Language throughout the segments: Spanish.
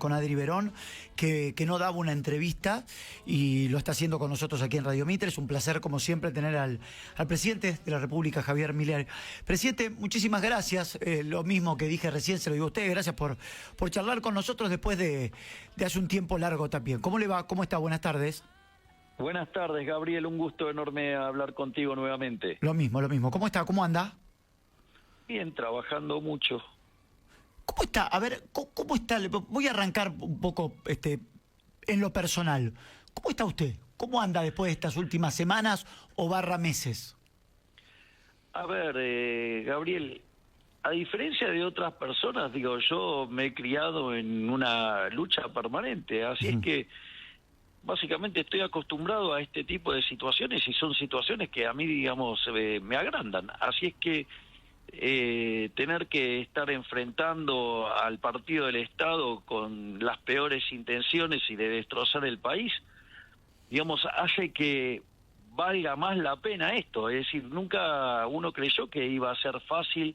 con Adri Verón, que no daba una entrevista y lo está haciendo con nosotros aquí en Radio Mitre. Es un placer, como siempre, tener al presidente de la República, Javier Milei. Presidente, muchísimas gracias. Lo mismo que dije recién, se lo digo a usted. Gracias por charlar con nosotros después de hace un tiempo largo también. ¿Cómo le va? ¿Cómo está? Buenas tardes. Buenas tardes, Gabriel. Un gusto enorme hablar contigo nuevamente. Lo mismo. ¿Cómo está? ¿Cómo anda? Bien, trabajando mucho. ¿Cómo está? A ver, ¿cómo está? Voy a arrancar un poco en lo personal. ¿Cómo está usted? ¿Cómo anda después de estas últimas semanas o meses? A ver, Gabriel, a diferencia de otras personas, digo, yo me he criado en una lucha permanente, así es que básicamente estoy acostumbrado a este tipo de situaciones y son situaciones que a mí, digamos, me agrandan. Así es que tener que estar enfrentando al partido del Estado con las peores intenciones y de destrozar el país, digamos, hace que valga más la pena esto. Es decir, nunca uno creyó que iba a ser fácil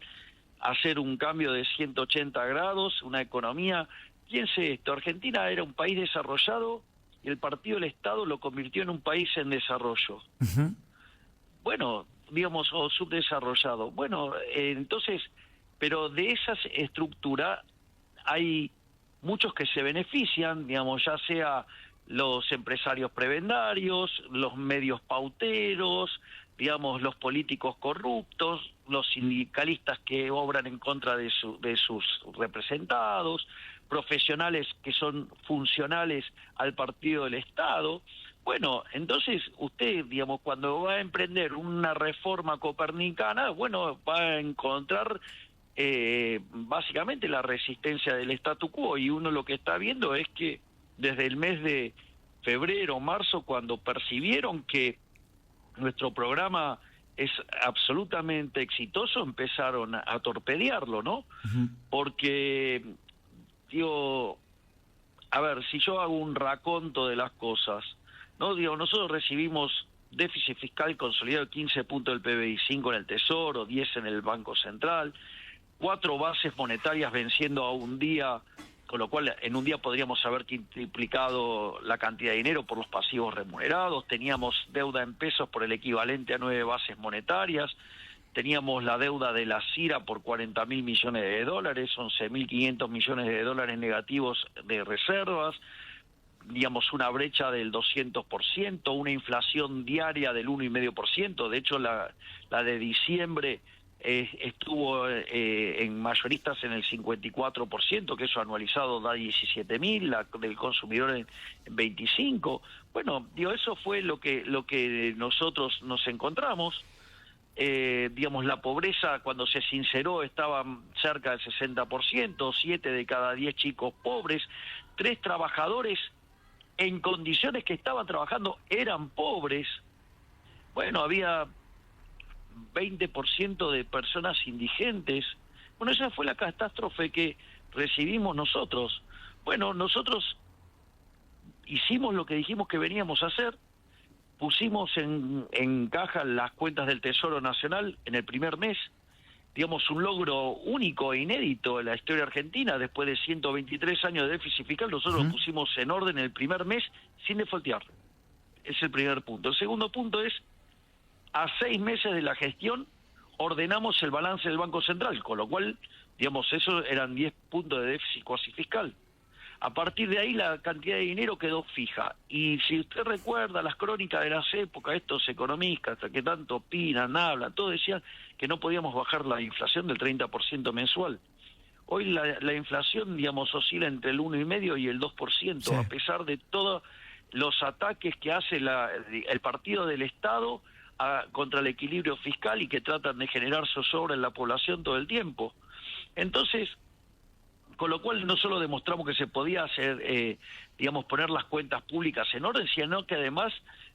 hacer un cambio de 180 grados, una economía. Piense esto, Argentina era un país desarrollado y el partido del Estado lo convirtió en un país en desarrollo. Bueno, digamos, o subdesarrollado. Bueno, entonces, pero de esas estructuras hay muchos que se benefician, digamos, ya sea los empresarios prebendarios, los medios pauteros, digamos, los políticos corruptos, los sindicalistas que obran en contra de sus representados, profesionales que son funcionales al partido del Estado. Bueno, entonces usted, digamos, cuando va a emprender una reforma copernicana, bueno, va a encontrar básicamente la resistencia del statu quo, y uno lo que está viendo es que desde el mes de febrero, marzo, cuando percibieron que nuestro programa es absolutamente exitoso, empezaron a torpedearlo, ¿no? Porque, digo, a ver, si yo hago un raconto de las cosas, no, digo, nosotros recibimos déficit fiscal consolidado de 15 puntos del PBI, 5 en el Tesoro, 10 en el Banco Central, 4 bases monetarias venciendo a un día, con lo cual en un día podríamos haber triplicado la cantidad de dinero por los pasivos remunerados, teníamos deuda en pesos por el equivalente a 9 bases monetarias, teníamos la deuda de la CIRA por 40.000 millones de dólares, 11.500 millones de dólares negativos de reservas, digamos, una brecha del 200%, una inflación diaria del 1,5%. De hecho, la de diciembre estuvo en mayoristas en el 54%, que eso anualizado da 17.000, la del consumidor en 25. Bueno, digo, eso fue lo que nosotros nos encontramos. Digamos, la pobreza cuando se sinceró estaba cerca del 60%, 7 de cada 10 chicos pobres, 3 trabajadores en condiciones que estaban trabajando eran pobres. Bueno, había 20% de personas indigentes. Bueno, esa fue la catástrofe que recibimos nosotros. Bueno, nosotros hicimos lo que dijimos que veníamos a hacer, pusimos en caja las cuentas del Tesoro Nacional en el primer mes, digamos, un logro único e inédito en la historia argentina. Después de 123 años de déficit fiscal, nosotros lo pusimos en orden el primer mes sin defaultear. Es el primer punto. El segundo punto es, a 6 meses de la gestión, ordenamos el balance del Banco Central, con lo cual, digamos, eso eran 10 puntos de déficit cuasi fiscal. A partir de ahí la cantidad de dinero quedó fija. Y si usted recuerda las crónicas de las épocas, estos economistas que tanto opinan, hablan, todos decían que no podíamos bajar la inflación del 30% mensual. Hoy la inflación, digamos, oscila entre el 1,5% y el 2%, sí, a pesar de todos los ataques que hace el partido del Estado contra el equilibrio fiscal y que tratan de generar zozobra en la población todo el tiempo. Entonces, con lo cual no solo demostramos que se podía hacer, digamos, poner las cuentas públicas en orden, sino que además,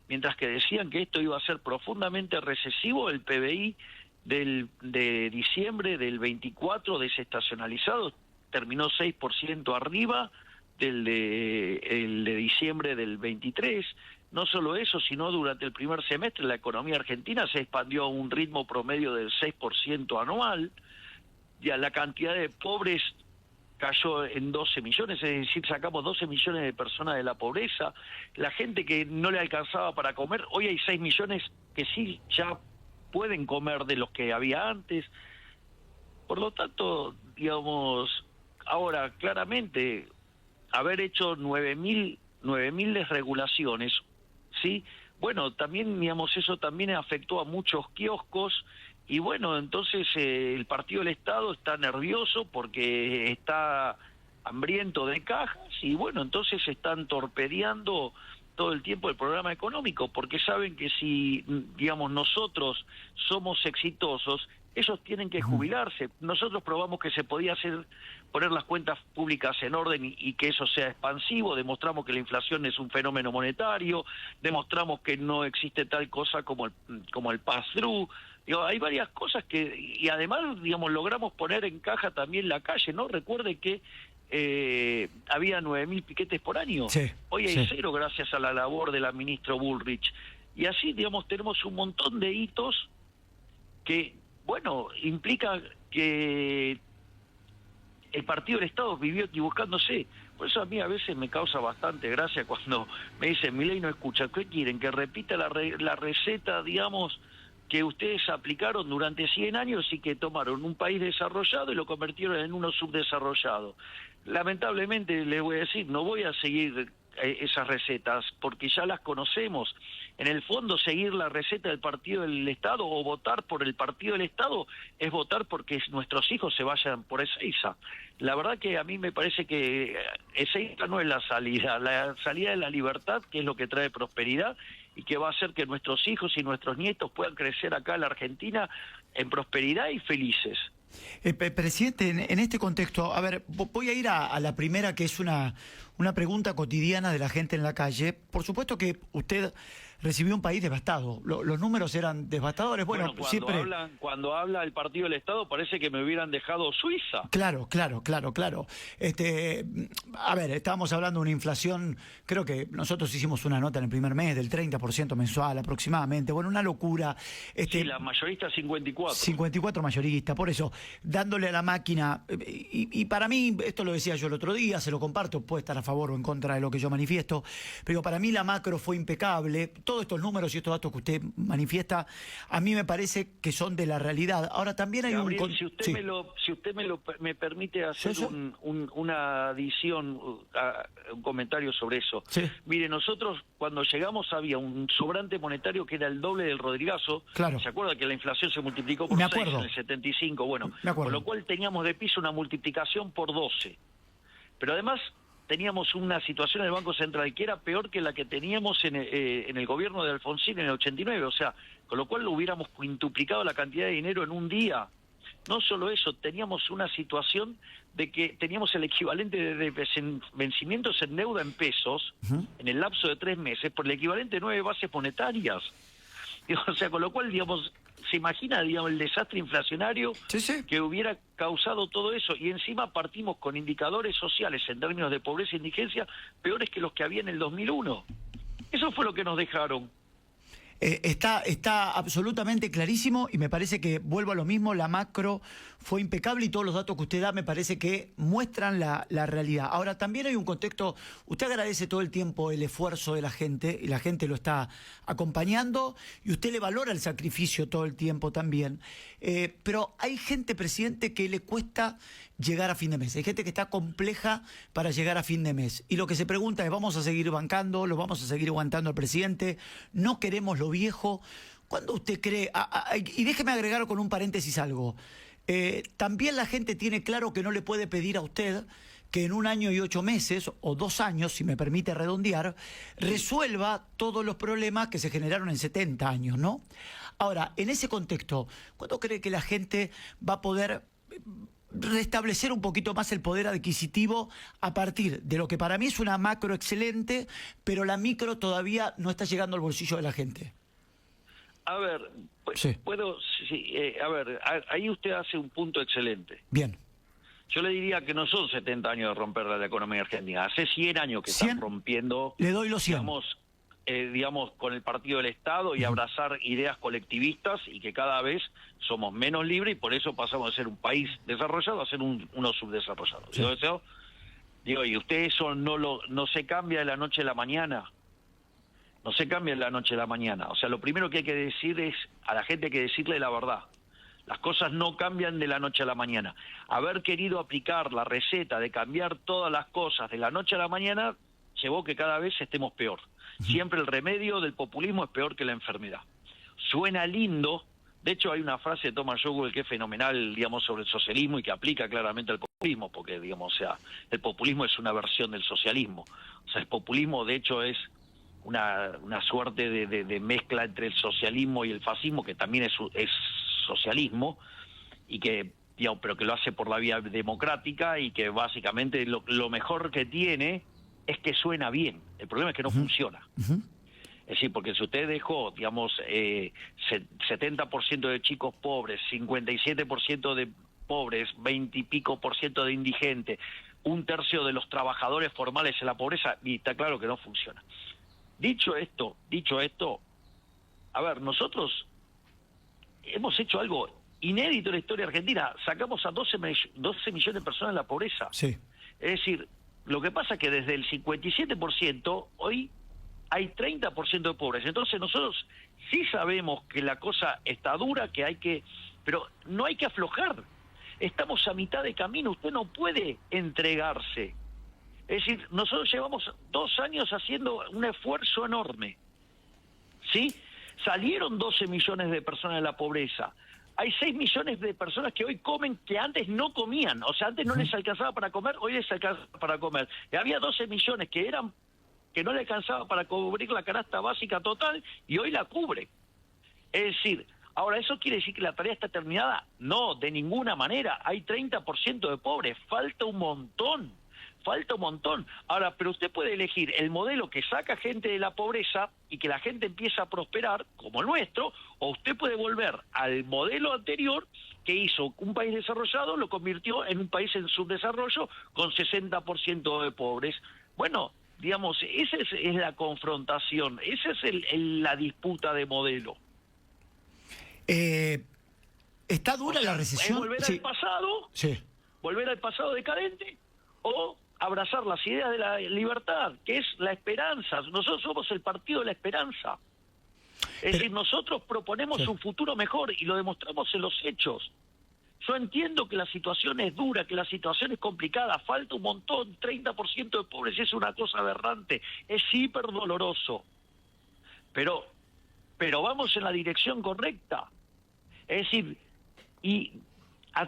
mientras que decían que esto iba a ser profundamente recesivo, el PBI de diciembre del 24 desestacionalizado terminó 6% arriba el de diciembre del 23. No solo eso, sino durante el primer semestre la economía argentina se expandió a un ritmo promedio del 6% anual. Ya la cantidad de pobres cayó en 12 millones, es decir, sacamos 12 millones de personas de la pobreza. La gente que no le alcanzaba para comer, hoy hay 6 millones que sí ya pueden comer de los que había antes. Por lo tanto, digamos, ahora claramente haber hecho 9.000 desregulaciones, ¿sí? Bueno, también, digamos, eso también afectó a muchos kioscos. Y bueno, entonces el Partido del Estado está nervioso porque está hambriento de cajas y bueno, entonces están torpedeando todo el tiempo el programa económico porque saben que si, digamos, nosotros somos exitosos, ellos tienen que jubilarse. Nosotros probamos que se podía poner las cuentas públicas en orden y que eso sea expansivo, demostramos que la inflación es un fenómeno monetario, demostramos que no existe tal cosa como el pass-through. Digo, hay varias cosas y además, digamos, logramos poner en caja también la calle, ¿no? Recuerde que había 9.000 piquetes por año. Sí, Hoy hay 0 gracias a la labor de la ministra Bullrich. Y así, digamos, tenemos un montón de hitos que, bueno, implica que el Partido del Estado vivió equivocándose. Por eso a mí a veces me causa bastante gracia cuando me dicen, Milei no escucha. ¿Qué quieren? ¿Que repita la receta, digamos, que ustedes aplicaron durante 100 años y que tomaron un país desarrollado y lo convirtieron en uno subdesarrollado? Lamentablemente, les voy a decir, no voy a seguir esas recetas porque ya las conocemos. En el fondo, seguir la receta del Partido del Estado o votar por el Partido del Estado es votar porque nuestros hijos se vayan por Ezeiza. La verdad que a mí me parece que Ezeiza no es la salida es la libertad, que es lo que trae prosperidad y que va a hacer que nuestros hijos y nuestros nietos puedan crecer acá en la Argentina en prosperidad y felices. Presidente, en este contexto, a ver, voy a ir a la primera, que es una pregunta cotidiana de la gente en la calle. Por supuesto que usted recibió un país devastado. Los números eran devastadores. Bueno, cuando habla el Partido del Estado parece que me hubieran dejado Suiza. Claro. A ver, estábamos hablando de una inflación, creo que nosotros hicimos una nota en el primer mes del 30% mensual aproximadamente. Bueno, una locura. Sí, la mayorista 54. 54 mayorista, por eso, dándole a la máquina. Y para mí, esto lo decía yo el otro día, se lo comparto, puede estar a favor o en contra de lo que yo manifiesto, pero para mí la macro fue impecable. Todos estos números y estos datos que usted manifiesta, a mí me parece que son de la realidad. Ahora también hay Gabriel, si usted me permite hacer una adición, un comentario sobre eso. Sí. Mire, nosotros cuando llegamos había un sobrante monetario que era el doble del Rodrigazo. Claro. ¿Se acuerda que la inflación se multiplicó por 6 en el 75? Bueno, con lo cual teníamos de piso una multiplicación por 12. Pero además teníamos una situación en el Banco Central que era peor que la que teníamos en el gobierno de Alfonsín en el 89, o sea, con lo cual hubiéramos quintuplicado la cantidad de dinero en un día. No solo eso, teníamos una situación de que teníamos el equivalente de vencimientos en deuda en pesos en el lapso de 3 meses por el equivalente de 9 bases monetarias. O sea, con lo cual, digamos, se imagina, digamos, el desastre inflacionario que hubiera causado todo eso, y encima partimos con indicadores sociales en términos de pobreza e indigencia peores que los que había en el 2001. Eso fue lo que nos dejaron. Está absolutamente clarísimo y me parece que, vuelvo a lo mismo, la macro fue impecable y todos los datos que usted da me parece que muestran la realidad. Ahora, también hay un contexto, usted agradece todo el tiempo el esfuerzo de la gente y la gente lo está acompañando y usted le valora el sacrificio todo el tiempo también. Pero hay gente, presidente, que le cuesta llegar a fin de mes. Hay gente que está compleja para llegar a fin de mes. Y lo que se pregunta es, ¿vamos a seguir bancando? ¿Lo vamos a seguir aguantando al presidente? ¿No queremos lo viejo? ¿Cuándo usted cree? Y déjeme agregar con un paréntesis algo. También la gente tiene claro que no le puede pedir a usted que en 1 año y 8 meses, o 2 años, si me permite redondear, resuelva todos los problemas que se generaron en 70 años, ¿no? Ahora, en ese contexto, ¿cuándo cree que la gente va a poder restablecer un poquito más el poder adquisitivo a partir de lo que para mí es una macro excelente, pero la micro todavía no está llegando al bolsillo de la gente? A ver, ahí usted hace un punto excelente. Bien. Yo le diría que no son 70 años de romper la economía argentina, hace 100 años que están rompiendo. Le doy los 100. Digamos, digamos, con el partido del Estado y abrazar ideas colectivistas y que cada vez somos menos libres y por eso pasamos de ser un país desarrollado a ser uno subdesarrollado. Sí. Digo, y usted eso no se cambia de la noche a la mañana. No se cambia de la noche a la mañana. O sea, lo primero que hay que decir es, a la gente hay que decirle la verdad. Las cosas no cambian de la noche a la mañana. Haber querido aplicar la receta de cambiar todas las cosas de la noche a la mañana llevó que cada vez estemos peor. Siempre el remedio del populismo es peor que la enfermedad. Suena lindo. De hecho, hay una frase de Thomas Sowell que es fenomenal, digamos, sobre el socialismo y que aplica claramente al populismo, porque, digamos, o sea, el populismo es una versión del socialismo. O sea, el populismo, de hecho, es una suerte de mezcla entre el socialismo y el fascismo, que también es socialismo, y que, digamos, pero que lo hace por la vía democrática y que básicamente lo mejor que tiene es que suena bien. El problema es que no funciona. Es decir, porque si usted dejó, digamos, 70% de chicos pobres, 57% de pobres, 20 y pico % de indigentes, 1/3 de los trabajadores formales en la pobreza, y está claro que no funciona. Dicho esto, a ver, nosotros hemos hecho algo inédito en la historia argentina. Sacamos a 12 millones de personas de la pobreza. Sí. Es decir, lo que pasa es que desde el 57% hoy hay 30% de pobres. Entonces nosotros sí sabemos que la cosa está dura, pero no hay que aflojar. Estamos a mitad de camino, usted no puede entregarse. Es decir, nosotros llevamos 2 años haciendo un esfuerzo enorme, ¿sí? Salieron 12 millones de personas de la pobreza. Hay 6 millones de personas que hoy comen que antes no comían. O sea, antes no les alcanzaba para comer, hoy les alcanza para comer. Y había 12 millones que no le alcanzaba para cubrir la canasta básica total y hoy la cubre. Es decir, ahora, ¿eso quiere decir que la tarea está terminada? No, de ninguna manera. Hay 30% de pobres, falta un montón. Ahora, pero usted puede elegir el modelo que saca gente de la pobreza y que la gente empieza a prosperar, como el nuestro, o usted puede volver al modelo anterior que hizo un país desarrollado, lo convirtió en un país en subdesarrollo con 60% de pobres. Bueno, digamos, esa es la confrontación, esa es la disputa de modelo. ¿Está dura la recesión? ¿Es volver al pasado? Sí. ¿Volver al pasado decadente? ¿O abrazar las ideas de la libertad, que es la esperanza? Nosotros somos el partido de la esperanza. Es decir, nosotros proponemos un futuro mejor y lo demostramos en los hechos. Yo entiendo que la situación es dura, que la situación es complicada, falta un montón, 30% de pobres es una cosa aberrante, es hiper doloroso. Pero vamos en la dirección correcta. Es decir,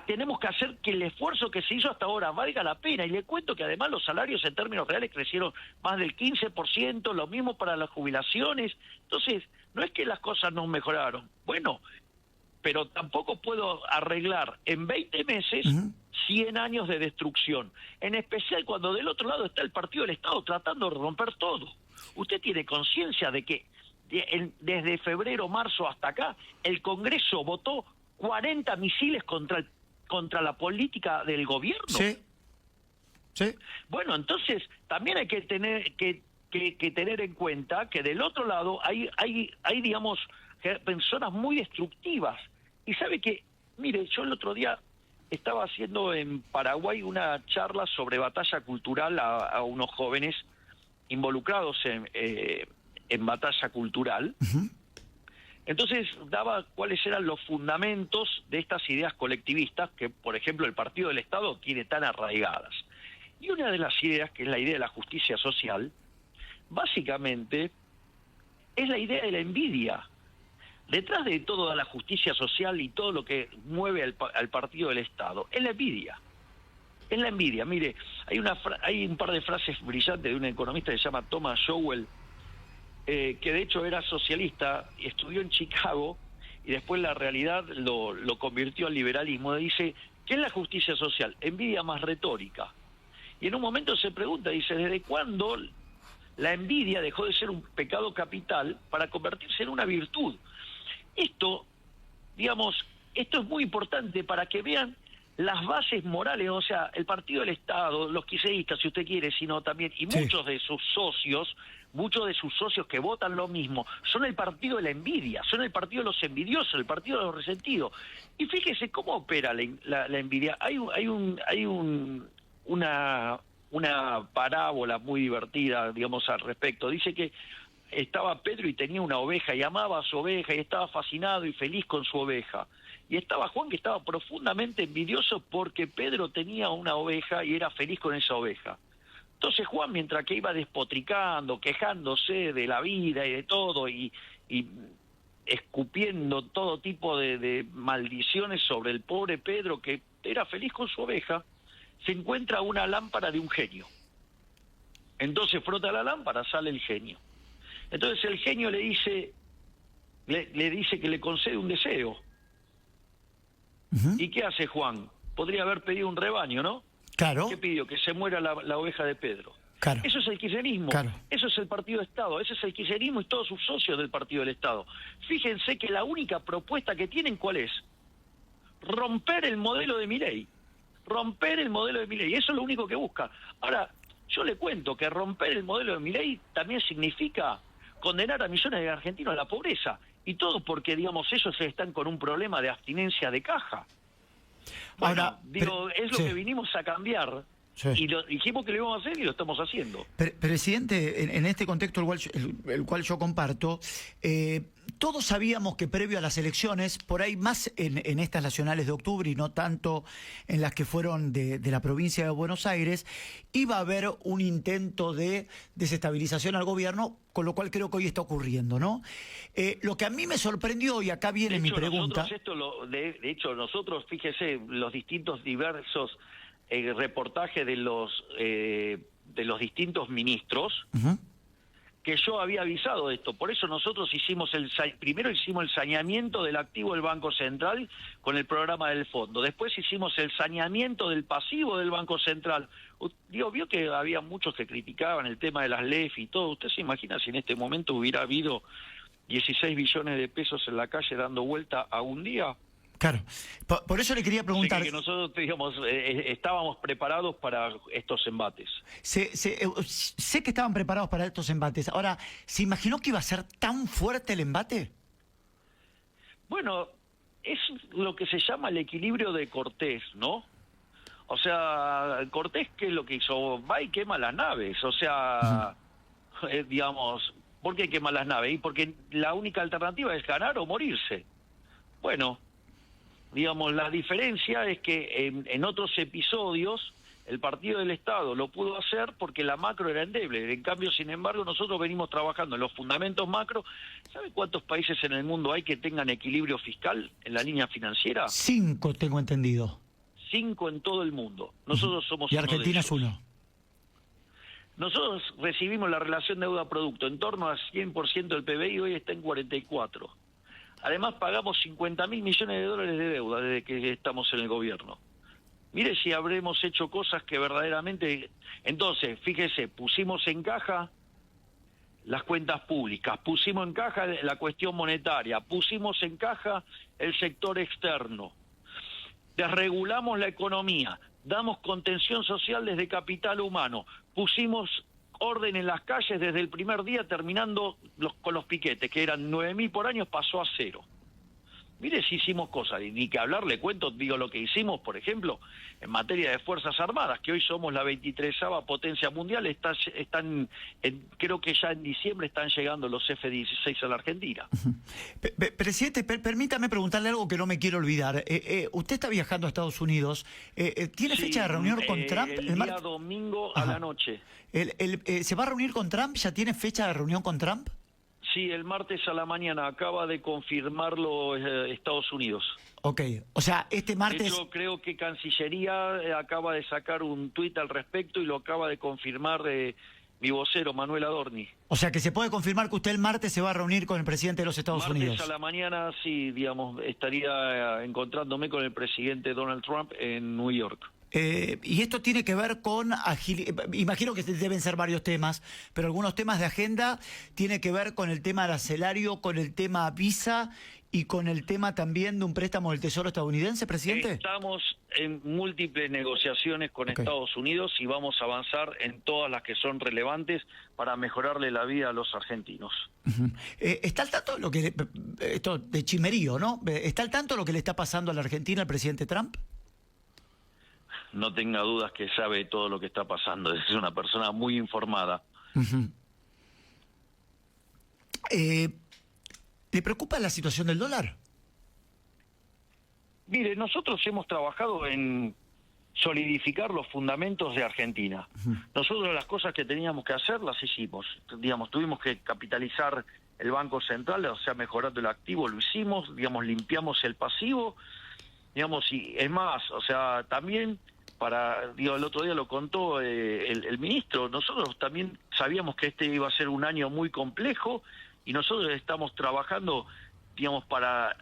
tenemos que hacer que el esfuerzo que se hizo hasta ahora valga la pena. Y le cuento que además los salarios en términos reales crecieron más del 15%, lo mismo para las jubilaciones. Entonces, no es que las cosas no mejoraron. Bueno, pero tampoco puedo arreglar en 20 meses 100 años de destrucción. En especial cuando del otro lado está el partido del Estado tratando de romper todo. Usted tiene conciencia de que desde febrero, marzo hasta acá, el Congreso votó 40 misiles contra la política del gobierno. Sí. Bueno, entonces también hay que tener tener en cuenta que del otro lado hay digamos, personas muy destructivas. Y sabe que, mire, yo el otro día estaba haciendo en Paraguay una charla sobre batalla cultural a unos jóvenes involucrados en batalla cultural. Entonces daba cuáles eran los fundamentos de estas ideas colectivistas que, por ejemplo, el Partido del Estado tiene tan arraigadas. Y una de las ideas, que es la idea de la justicia social, básicamente es la idea de la envidia. Detrás de toda la justicia social y todo lo que mueve al Partido del Estado, es la envidia. Es la envidia. Mire, hay un par de frases brillantes de un economista que se llama Thomas Sowell, que de hecho era socialista y estudió en Chicago y después la realidad lo convirtió al liberalismo. Dice, ¿qué es la justicia social? Envidia más retórica. Y en un momento se pregunta, dice, ¿desde cuándo la envidia dejó de ser un pecado capital para convertirse en una virtud? Esto, digamos, esto es muy importante para que vean las bases morales, o sea, el Partido del Estado, los kirchneristas, si usted quiere, sino también, y Sí. muchos de sus socios que votan lo mismo, son el partido de la envidia, son el partido de los envidiosos, el partido de los resentidos. Y fíjese cómo opera la envidia. Una parábola muy divertida, digamos, al respecto. Dice que estaba Pedro y tenía una oveja y amaba a su oveja y estaba fascinado y feliz con su oveja. Y estaba Juan, que estaba profundamente envidioso porque Pedro tenía una oveja y era feliz con esa oveja. Entonces Juan, mientras que iba despotricando, quejándose de la vida y de todo, y escupiendo todo tipo de maldiciones sobre el pobre Pedro, que era feliz con su oveja, se encuentra una lámpara de un genio. Entonces frota la lámpara, sale el genio. Entonces el genio le dice que le concede un deseo. ¿Y qué hace Juan? Podría haber pedido un rebaño, ¿no? Claro. ¿Qué pidió? Que se muera la oveja de Pedro. Claro. Eso es el kirchnerismo, Claro. eso es el Partido de Estado, ese es el kirchnerismo y todos sus socios del Partido del Estado. Fíjense que la única propuesta que tienen, ¿cuál es? Romper el modelo de Milei. Romper el modelo de Milei, eso es lo único que busca. Ahora, yo le cuento que romper el modelo de Milei también significa condenar a millones de argentinos a la pobreza. Y todo porque, digamos, ellos están con un problema de abstinencia de caja. Bueno, Ahora, es lo sí. que vinimos a cambiar. Sí. Y dijimos que lo íbamos a hacer y lo estamos haciendo. Presidente, en este contexto el cual yo comparto, todos sabíamos que previo a las elecciones, por ahí más en estas nacionales de octubre y no tanto en las que fueron de la provincia de Buenos Aires, iba a haber un intento de desestabilización al gobierno, con lo cual creo que hoy está ocurriendo, ¿no? Lo que a mí me sorprendió, y acá viene mi pregunta... De hecho, nosotros, fíjese, los distintos diversos reportajes de los distintos ministros, que yo había avisado de esto. Por eso nosotros primero hicimos el saneamiento del activo del Banco Central con el programa del fondo. Después hicimos el saneamiento del pasivo del Banco Central. Vio que había muchos que criticaban el tema de las LEF y todo. ¿Usted se imagina si en este momento hubiera habido 16 billones de pesos en la calle dando vuelta a un día? Claro, por eso le quería preguntar... Que nosotros, digamos, estábamos preparados para estos embates. Sé que estaban preparados para estos embates. Ahora, ¿se imaginó que iba a ser tan fuerte el embate? Bueno, es lo que se llama el equilibrio de Cortés, ¿no? O sea, Cortés, ¿qué es lo que hizo? Va y quema las naves, o sea, digamos, ¿por qué quema las naves? Y porque la única alternativa es ganar o morirse. Bueno, digamos, la diferencia es que en otros episodios el Partido del Estado lo pudo hacer porque la macro era endeble. En cambio, sin embargo, nosotros venimos trabajando en los fundamentos macro. ¿Sabe cuántos países en el mundo hay que tengan equilibrio fiscal en la línea financiera? 5, tengo entendido. 5 en todo el mundo. Nosotros somos Y uno Argentina de es ellos. uno. Nosotros recibimos la relación deuda-producto en torno a 100% del PBI y hoy está en 44%. Además pagamos 50.000 millones de dólares de deuda desde que estamos en el gobierno. Mire si habremos hecho cosas que verdaderamente... Entonces, fíjese, pusimos en caja las cuentas públicas, pusimos en caja la cuestión monetaria, pusimos en caja el sector externo, desregulamos la economía, damos contención social desde capital humano, pusimos orden en las calles desde el primer día, terminando con los piquetes, que eran 9.000 por año, pasó a 0. Mire si hicimos cosas, y ni que hablar, le cuento, digo lo que hicimos, por ejemplo, en materia de Fuerzas Armadas, que hoy somos la 23ª potencia mundial, creo que ya en diciembre están llegando los F-16 a la Argentina. Presidente, permítame preguntarle algo que no me quiero olvidar. Usted está viajando a Estados Unidos. ¿Tiene fecha de reunión con Trump? El día domingo a la noche. ¿Se va a reunir con Trump? ¿Ya tiene fecha de reunión con Trump? Sí, el martes a la mañana, acaba de confirmarlo Estados Unidos. Ok, o sea, este martes... De hecho, creo que Cancillería acaba de sacar un tuit al respecto y lo acaba de confirmar mi vocero, Manuel Adorni. O sea, que se puede confirmar que usted el martes se va a reunir con el presidente de los Estados Unidos. Martes a la mañana, sí, digamos, estaría encontrándome con el presidente Donald Trump en New York. Y esto tiene que ver con imagino que deben ser varios temas, pero algunos temas de agenda tiene que ver con el tema arancelario, con el tema visa y con el tema también de un préstamo del Tesoro estadounidense, presidente. Estamos en múltiples negociaciones con Estados Unidos y vamos a avanzar en todas las que son relevantes para mejorarle la vida a los argentinos. ¿Está al tanto de lo que esto de chimerío, ¿no? ¿Está al tanto de lo que le está pasando a la Argentina al presidente Trump? No tenga dudas que sabe todo lo que está pasando. Es una persona muy informada. ¿Le preocupa la situación del dólar? Mire, nosotros hemos trabajado en solidificar los fundamentos de Argentina. Nosotros las cosas que teníamos que hacer las hicimos. Digamos, tuvimos que capitalizar el Banco Central, o sea, mejorando el activo, lo hicimos, digamos, limpiamos el pasivo, digamos, y es más, o sea, también el otro día lo contó el ministro, nosotros también sabíamos que este iba a ser un año muy complejo y nosotros estamos trabajando, digamos, para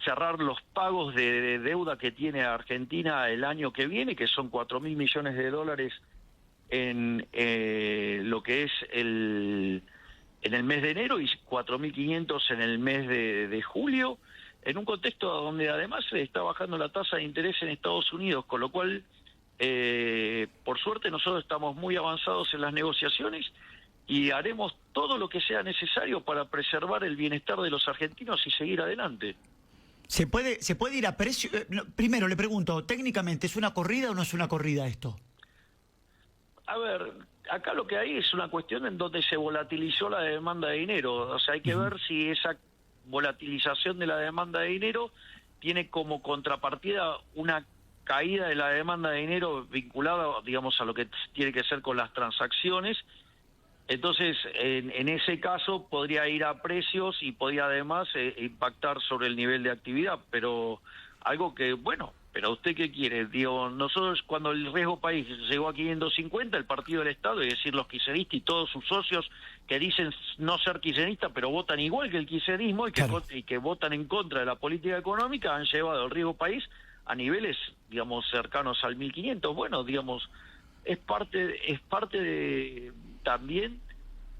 cerrar los pagos de deuda que tiene Argentina el año que viene, que son 4.000 millones de dólares en lo que es en el mes de enero y 4.500 en el mes de julio, en un contexto donde además se está bajando la tasa de interés en Estados Unidos, con lo cual, por suerte, nosotros estamos muy avanzados en las negociaciones y haremos todo lo que sea necesario para preservar el bienestar de los argentinos y seguir adelante. ¿Se puede ir a precio? Primero le pregunto, técnicamente, ¿es una corrida o no es una corrida esto? A ver, acá lo que hay es una cuestión en donde se volatilizó la demanda de dinero. O sea, hay que ver si esa volatilización de la demanda de dinero tiene como contrapartida una caída de la demanda de dinero vinculada, digamos, a lo que tiene que ser con las transacciones. Entonces, en ese caso podría ir a precios y podría además impactar sobre el nivel de actividad, pero algo que, bueno, pero ¿usted qué quiere? Digo, nosotros cuando el riesgo país llegó a 550, el Partido del Estado, es decir, los kirchneristas y todos sus socios que dicen no ser kirchneristas, pero votan igual que el kirchnerismo y que votan en contra de la política económica, han llevado el riesgo país a niveles, digamos, cercanos al 1.500. Bueno, digamos, es parte también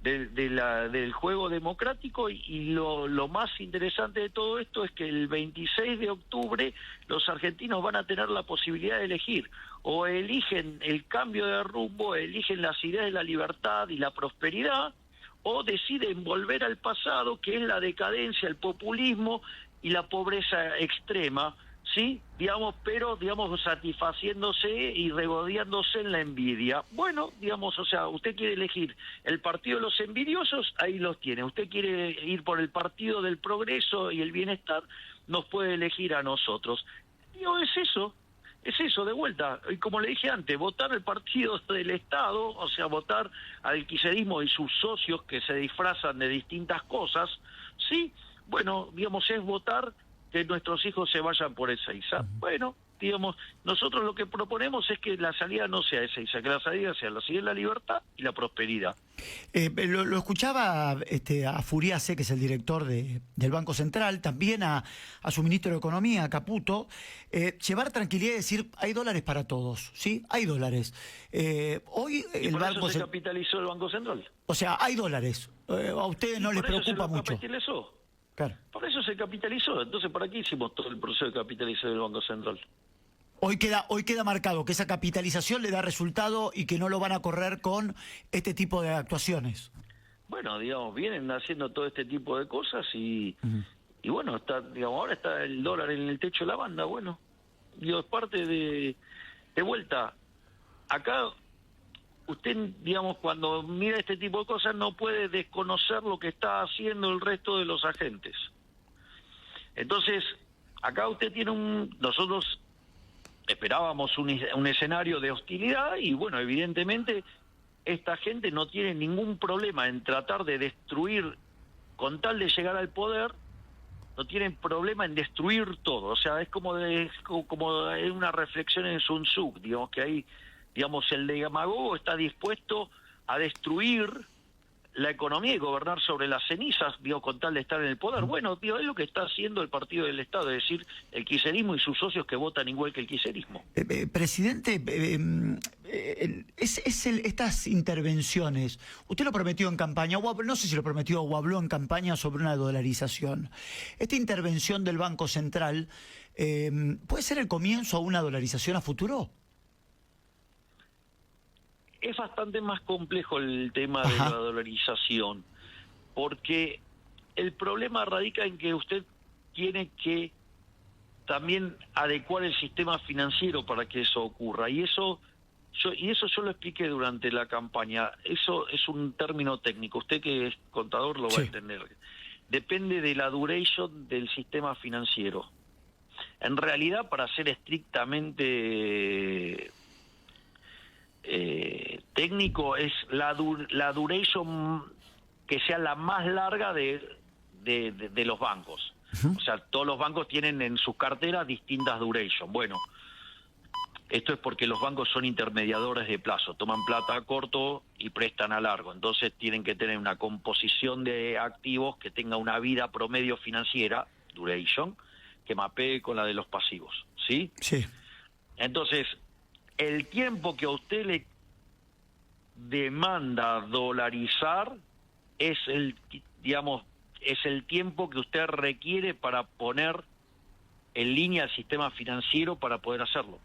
del juego democrático y lo más interesante de todo esto es que el 26 de octubre los argentinos van a tener la posibilidad de elegir, o eligen el cambio de rumbo, eligen las ideas de la libertad y la prosperidad, o deciden volver al pasado, que es la decadencia, el populismo y la pobreza extrema, ¿sí? Digamos, pero, digamos, satisfaciéndose y regodeándose en la envidia. Bueno, digamos, o sea, usted quiere elegir el partido de los envidiosos, ahí los tiene. Usted quiere ir por el partido del progreso y el bienestar, nos puede elegir a nosotros. Digo, es eso, de vuelta. Y como le dije antes, votar el partido del Estado, o sea, votar al kirchnerismo y sus socios que se disfrazan de distintas cosas, ¿sí? Bueno, digamos, es votar que nuestros hijos se vayan por Ezeiza. Bueno, digamos, nosotros lo que proponemos es que la salida no sea Ezeiza, que la salida sea la libertad y la prosperidad. Lo escuchaba a Furiase, que es el director del Banco Central, también a su ministro de Economía, a Caputo, llevar tranquilidad y decir, hay dólares para todos, ¿sí? Hay dólares. Hoy el Banco se capitalizó el Banco Central. O sea, hay dólares. A ustedes no les preocupa mucho. Claro. Por eso se capitalizó. Entonces, ¿para qué hicimos todo el proceso de capitalización del Banco Central? Hoy queda marcado que esa capitalización le da resultado y que no lo van a correr con este tipo de actuaciones. Bueno, digamos, vienen haciendo todo este tipo de cosas y bueno, ahora está el dólar en el techo de la banda. Bueno, digo, es parte de vuelta. Acá usted, digamos, cuando mira este tipo de cosas no puede desconocer lo que está haciendo el resto de los agentes. Entonces, acá usted tiene nosotros esperábamos un escenario de hostilidad y, bueno, evidentemente esta gente no tiene ningún problema en tratar de destruir, con tal de llegar al poder, no tienen problema en destruir todo. O sea, es como hay una reflexión en Sun Tzu, digamos, que ahí, digamos, el demagogo está dispuesto a destruir la economía y gobernar sobre las cenizas, digo, con tal de estar en el poder. Bueno, digo, es lo que está haciendo el Partido del Estado, es decir, el kirchnerismo y sus socios que votan igual que el kirchnerismo. Presidente, estas intervenciones, usted lo prometió en campaña, no sé si lo prometió o habló en campaña sobre una dolarización. Esta intervención del Banco Central, ¿puede ser el comienzo a una dolarización a futuro? Es bastante más complejo el tema de la dolarización, porque el problema radica en que usted tiene que también adecuar el sistema financiero para que eso ocurra, y eso yo lo expliqué durante la campaña. Eso es un término técnico, usted que es contador lo va a entender. Depende de la duration del sistema financiero. En realidad, para ser estrictamente técnico, es la duration que sea la más larga de los bancos. O sea, todos los bancos tienen en sus carteras distintas duration. Bueno, esto es porque los bancos son intermediadores de plazo, toman plata a corto y prestan a largo, entonces tienen que tener una composición de activos que tenga una vida promedio financiera, duration, que mapee con la de los pasivos, ¿sí? Sí. Entonces, el tiempo que a usted le demanda dolarizar es el tiempo que usted requiere para poner en línea el sistema financiero para poder hacerlo.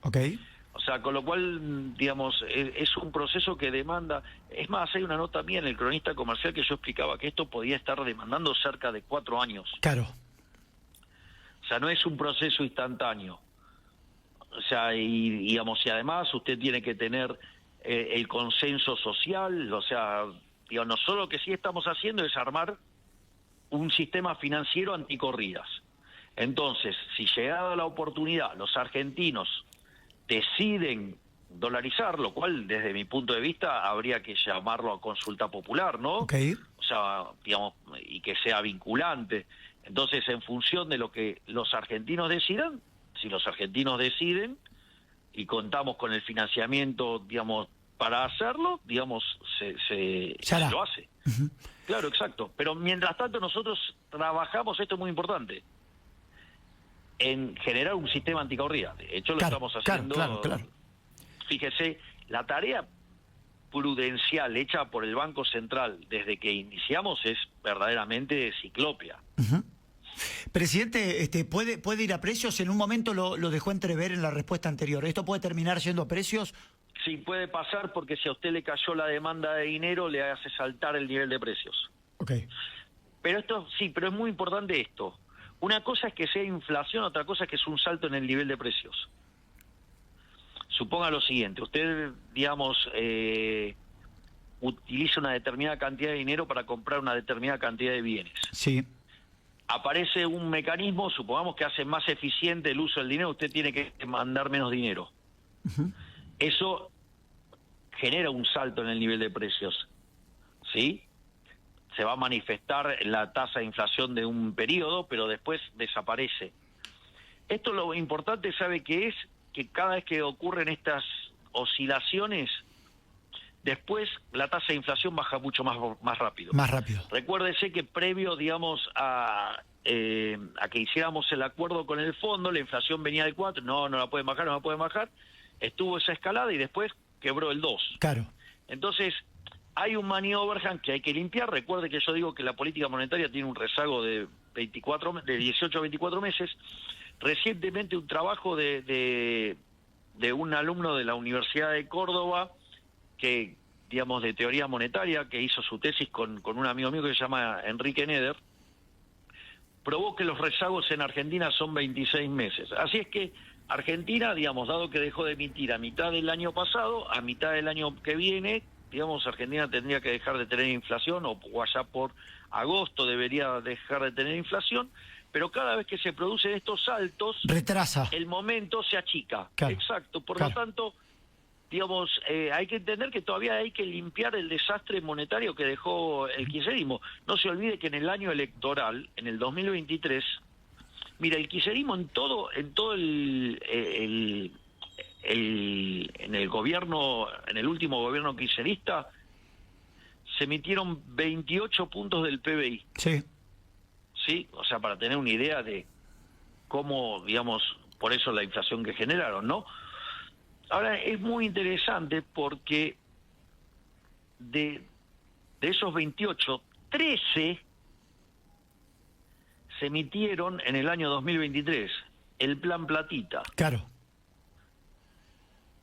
Okay. O sea, con lo cual, digamos, es un proceso que demanda. Es más, hay una nota mía en el Cronista Comercial que yo explicaba que esto podía estar demandando cerca de 4 años. Claro. O sea, no es un proceso instantáneo. O sea, y digamos, y además usted tiene que tener el consenso social. O sea, digamos, nosotros lo que sí estamos haciendo es armar un sistema financiero anticorridas. Entonces, si llegada la oportunidad, los argentinos deciden dolarizar, lo cual desde mi punto de vista habría que llamarlo a consulta popular, ¿no? Okay. O sea, digamos, y que sea vinculante. Entonces, en función de lo que los argentinos decidan, si los argentinos deciden y contamos con el financiamiento, digamos, para hacerlo, digamos, se lo hace. Claro, exacto. Pero mientras tanto nosotros trabajamos, esto es muy importante, en generar un sistema anticorrida. De hecho, lo estamos haciendo. Claro. Fíjese, la tarea prudencial hecha por el Banco Central desde que iniciamos es verdaderamente ciclópea. Presidente, ¿puede ir a precios? En un momento lo dejó entrever en la respuesta anterior. ¿Esto puede terminar yendo a precios? Sí, puede pasar, porque si a usted le cayó la demanda de dinero, le hace saltar el nivel de precios. Okay. Pero pero es muy importante esto. Una cosa es que sea inflación, otra cosa es que es un salto en el nivel de precios. Suponga lo siguiente, usted, digamos, utiliza una determinada cantidad de dinero para comprar una determinada cantidad de bienes. Sí. Aparece un mecanismo, supongamos que hace más eficiente el uso del dinero, usted tiene que mandar menos dinero. Eso genera un salto en el nivel de precios, ¿sí? Se va a manifestar en la tasa de inflación de un periodo, pero después desaparece. Esto lo importante, ¿sabe qué es? Que cada vez que ocurren estas oscilaciones, después la tasa de inflación baja mucho más rápido. Más rápido. Recuérdese que previo, digamos, a que hiciéramos el acuerdo con el fondo, la inflación venía del 4, no la pueden bajar, no la pueden bajar, estuvo esa escalada y después quebró el 2. Claro. Entonces, hay un money overhang que hay que limpiar. Recuerde que yo digo que la política monetaria tiene un rezago de 18 a 24 meses. Recientemente un trabajo de un alumno de la Universidad de Córdoba, que, digamos, de teoría monetaria, que hizo su tesis con un amigo mío que se llama Enrique Neder, probó que los rezagos en Argentina son 26 meses. Así es que Argentina, digamos, dado que dejó de emitir a mitad del año pasado, a mitad del año que viene, digamos, Argentina tendría que dejar de tener inflación, o allá por agosto debería dejar de tener inflación, pero cada vez que se producen estos saltos, retrasa. El momento se achica. Claro. Exacto. Por lo tanto, digamos, hay que entender que todavía hay que limpiar el desastre monetario que dejó el kirchnerismo. No se olvide que en el año electoral, en el 2023, mira, el kirchnerismo en el gobierno, en el último gobierno kirchnerista, se emitieron 28 puntos del PBI. Sí. ¿Sí? O sea, para tener una idea de cómo, digamos, por eso la inflación que generaron, ¿no? Ahora, es muy interesante porque de esos 28, 13 se emitieron en el año 2023, el plan Platita. Claro.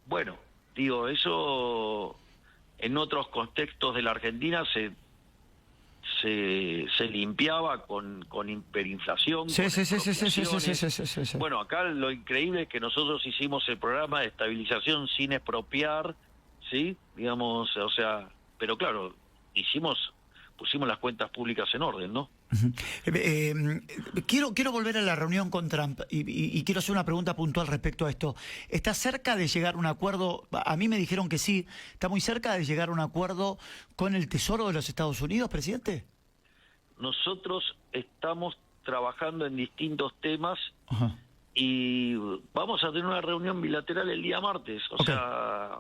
Bueno, digo, eso en otros contextos de la Argentina se limpiaba con hiperinflación, Sí, con sí, sí, sí, sí, sí, sí, expropiaciones. sí, sí, sí, sí. Bueno, acá lo increíble es que nosotros hicimos el programa de estabilización sin expropiar, ¿sí? Digamos, o sea, pero claro, pusimos las cuentas públicas en orden, ¿no? Quiero volver a la reunión con Trump y quiero hacer una pregunta puntual respecto a esto. ¿Está cerca de llegar a un acuerdo? A mí me dijeron que sí. ¿Está muy cerca de llegar a un acuerdo con el Tesoro de los Estados Unidos, presidente? Nosotros estamos trabajando en distintos temas. Ajá. Y vamos a tener una reunión bilateral el día martes. O sea,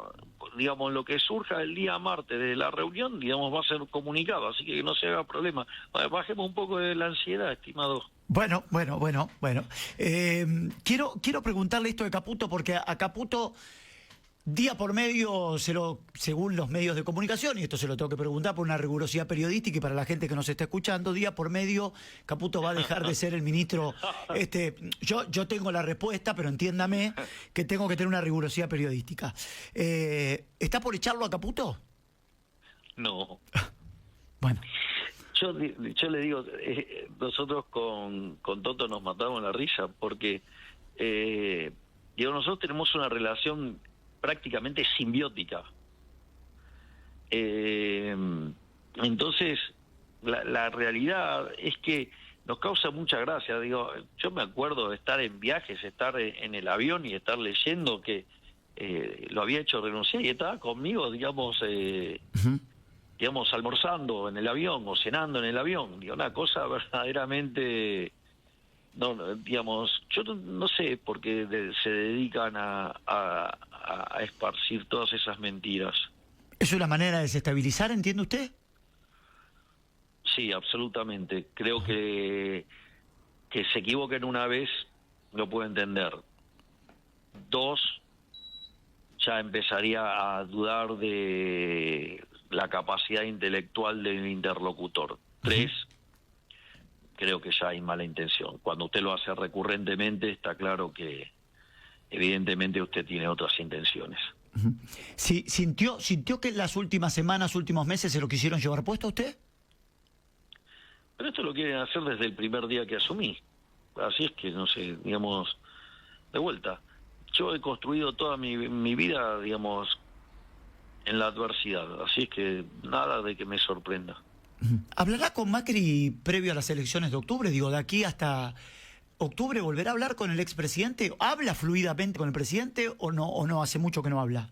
digamos, lo que surja el día martes de la reunión, digamos, va a ser comunicado, así que no se haga problema. Bajemos un poco de la ansiedad, estimado. Bueno. Quiero preguntarle esto de Caputo, porque a Caputo, día por medio, según los medios de comunicación, y esto se lo tengo que preguntar por una rigurosidad periodística y para la gente que nos está escuchando, día por medio, Caputo va a dejar de ser el ministro. Yo tengo la respuesta, pero entiéndame que tengo que tener una rigurosidad periodística. ¿Está por echarlo a Caputo? No. Bueno. Yo le digo, nosotros con Toto nos matamos la risa, porque nosotros tenemos una relación prácticamente simbiótica. Entonces, la realidad es que nos causa mucha gracia. Digo, yo me acuerdo de estar en viajes, estar en el avión y estar leyendo que lo había hecho renunciar y estaba conmigo, digamos, digamos, almorzando en el avión o cenando en el avión. Digo, una cosa verdaderamente... No, digamos, yo no sé por qué se dedican a esparcir todas esas mentiras. ¿Es una manera de desestabilizar, entiende usted? Sí, absolutamente. Creo que se equivoquen una vez, lo puedo entender. Dos, ya empezaría a dudar de la capacidad intelectual del interlocutor. Tres, creo que ya hay mala intención. Cuando usted lo hace recurrentemente, está claro que evidentemente usted tiene otras intenciones. Sí, ¿sintió que en las últimas semanas, últimos meses se lo quisieron llevar puesto a usted? Pero esto lo quieren hacer desde el primer día que asumí. Así es que, no sé, digamos, de vuelta. Yo he construido toda mi vida, digamos, en la adversidad. Así es que nada de que me sorprenda. ¿Hablará con Macri previo a las elecciones de octubre? Digo, de aquí hasta octubre, ¿volverá a hablar con el expresidente? ¿Habla fluidamente con el presidente o no hace mucho que no habla?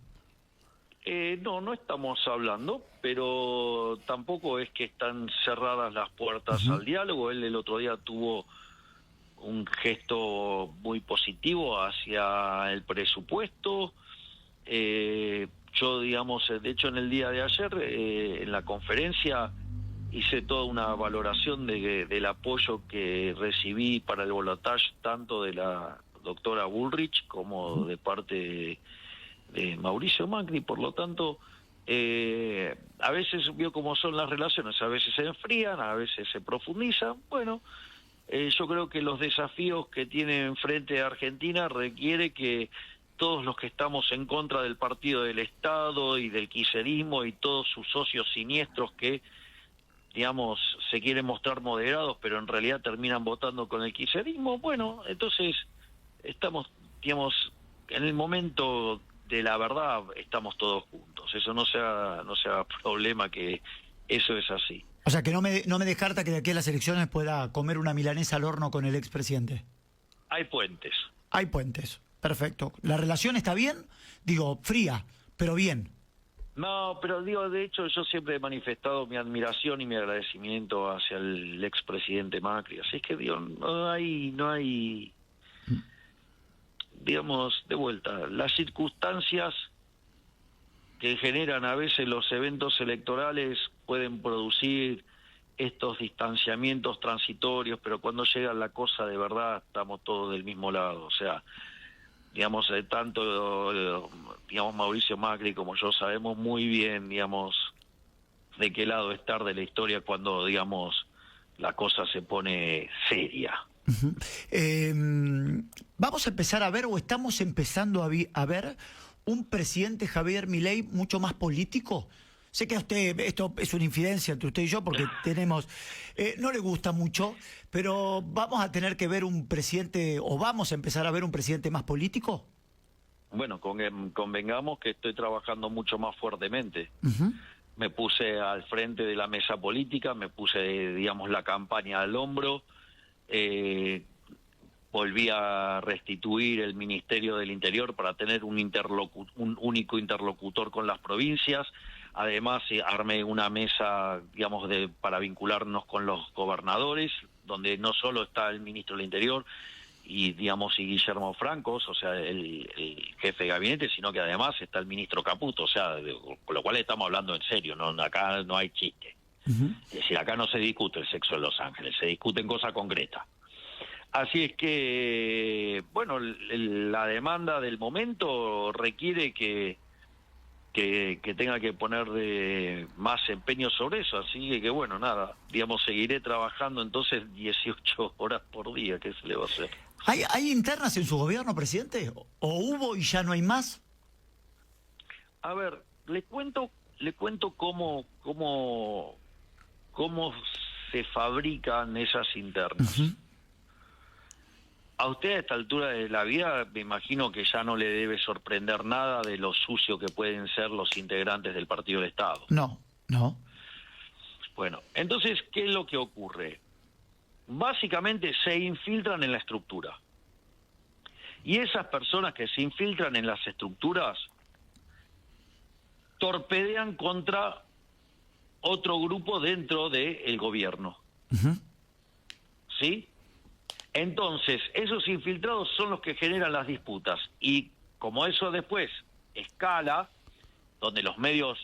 No estamos hablando, pero tampoco es que están cerradas las puertas al diálogo. Él el otro día tuvo un gesto muy positivo hacia el presupuesto. Yo, digamos, de hecho en el día de ayer, en la conferencia, hice toda una valoración del apoyo que recibí para el balotaje, tanto de la doctora Bullrich como de parte de Mauricio Macri. Por lo tanto, a veces vio cómo son las relaciones, a veces se enfrían, a veces se profundizan. Bueno, yo creo que los desafíos que tiene enfrente Argentina requiere que todos los que estamos en contra del partido del Estado y del kirchnerismo y todos sus socios siniestros que, digamos, se quieren mostrar moderados, pero en realidad terminan votando con el kirchnerismo, bueno, entonces estamos, digamos, en el momento de la verdad estamos todos juntos. Eso no sea problema, que eso es así. O sea, que no me descarta que de aquí a las elecciones pueda comer una milanesa al horno con el expresidente. Hay puentes. Hay puentes, perfecto. ¿La relación está bien? Digo, fría, pero bien. No, pero digo, de hecho yo siempre he manifestado mi admiración y mi agradecimiento hacia el expresidente Macri. Así es que digo, no hay, digamos, de vuelta, las circunstancias que generan a veces los eventos electorales pueden producir estos distanciamientos transitorios, pero cuando llega la cosa de verdad estamos todos del mismo lado. O sea, digamos, tanto digamos Mauricio Macri como yo sabemos muy bien, digamos, de qué lado estar de la historia cuando, digamos, la cosa se pone seria. Uh-huh. Vamos a empezar a ver, o estamos empezando a ver, un presidente Javier Milei mucho más político. Sé que a usted esto es una infidencia entre usted y yo porque tenemos, no le gusta mucho, pero vamos a tener que ver un presidente, o vamos a empezar a ver un presidente más político. Bueno, convengamos que estoy trabajando mucho más fuertemente. Uh-huh. Me puse al frente de la mesa política, me puse, digamos, la campaña al hombro, volví a restituir el Ministerio del Interior para tener un único interlocutor con las provincias. Además, armé una mesa, digamos, para vincularnos con los gobernadores, donde no solo está el ministro del Interior y Guillermo Francos, o sea, el jefe de gabinete, sino que además está el ministro Caputo, o sea, con lo cual estamos hablando en serio, no, acá no hay chiste. Uh-huh. Es decir, acá no se discute el sexo en Los Ángeles, se discuten cosas concretas. Así es que, bueno, la demanda del momento requiere que tenga que poner más empeño sobre eso, así que bueno, nada, digamos, seguiré trabajando entonces 18 horas por día, ¿qué se le va a hacer? ¿Hay internas en su gobierno, presidente? ¿O hubo y ya no hay más? A ver, le cuento cómo se fabrican esas internas. Uh-huh. A usted a esta altura de la vida me imagino que ya no le debe sorprender nada de lo sucio que pueden ser los integrantes del Partido del Estado. No. Bueno, entonces, ¿qué es lo que ocurre? Básicamente se infiltran en la estructura. Y esas personas que se infiltran en las estructuras torpedean contra otro grupo dentro del gobierno. Uh-huh. ¿Sí? Entonces, esos infiltrados son los que generan las disputas. Y como eso después escala, donde los medios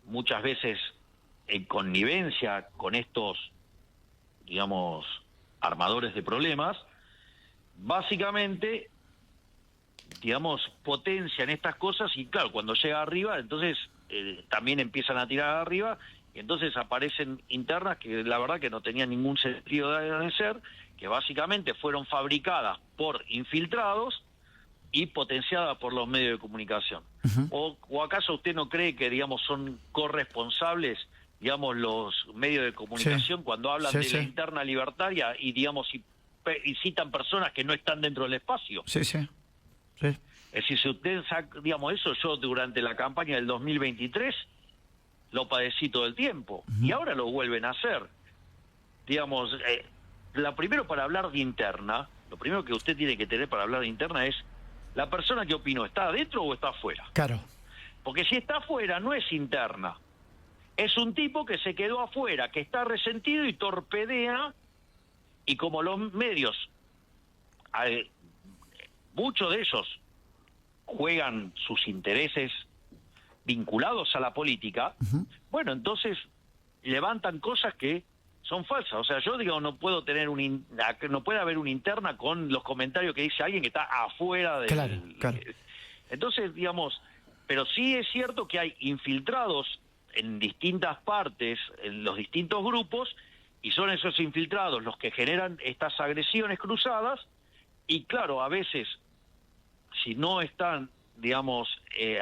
muchas veces en connivencia con estos, digamos, armadores de problemas, básicamente, digamos, potencian estas cosas y claro, cuando llega arriba, entonces también empiezan a tirar arriba y entonces aparecen internas que la verdad que no tenían ningún sentido de ser, que básicamente fueron fabricadas por infiltrados y potenciadas por los medios de comunicación. Uh-huh. ¿O acaso usted no cree que, digamos, son corresponsables, digamos, los medios de comunicación cuando hablan de la interna libertaria y, digamos, y citan personas que no están dentro del espacio? Sí. Es decir, si usted digamos, eso yo durante la campaña del 2023 lo padecí todo el tiempo. Uh-huh. Y ahora lo vuelven a hacer. Digamos, primero para hablar de interna, lo primero que usted tiene que tener para hablar de interna es la persona que opinó, ¿está adentro o está afuera? Claro. Porque si está afuera no es interna. Es un tipo que se quedó afuera, que está resentido y torpedea, y como los medios, muchos de ellos juegan sus intereses vinculados a la política, uh-huh. Bueno, entonces levantan cosas que son falsas. O sea, yo digo, no puedo tener no puede haber una interna con los comentarios que dice alguien que está afuera de... Claro. Entonces, digamos, pero sí es cierto que hay infiltrados en distintas partes, en los distintos grupos, y son esos infiltrados los que generan estas agresiones cruzadas, y claro, a veces, si no están, digamos,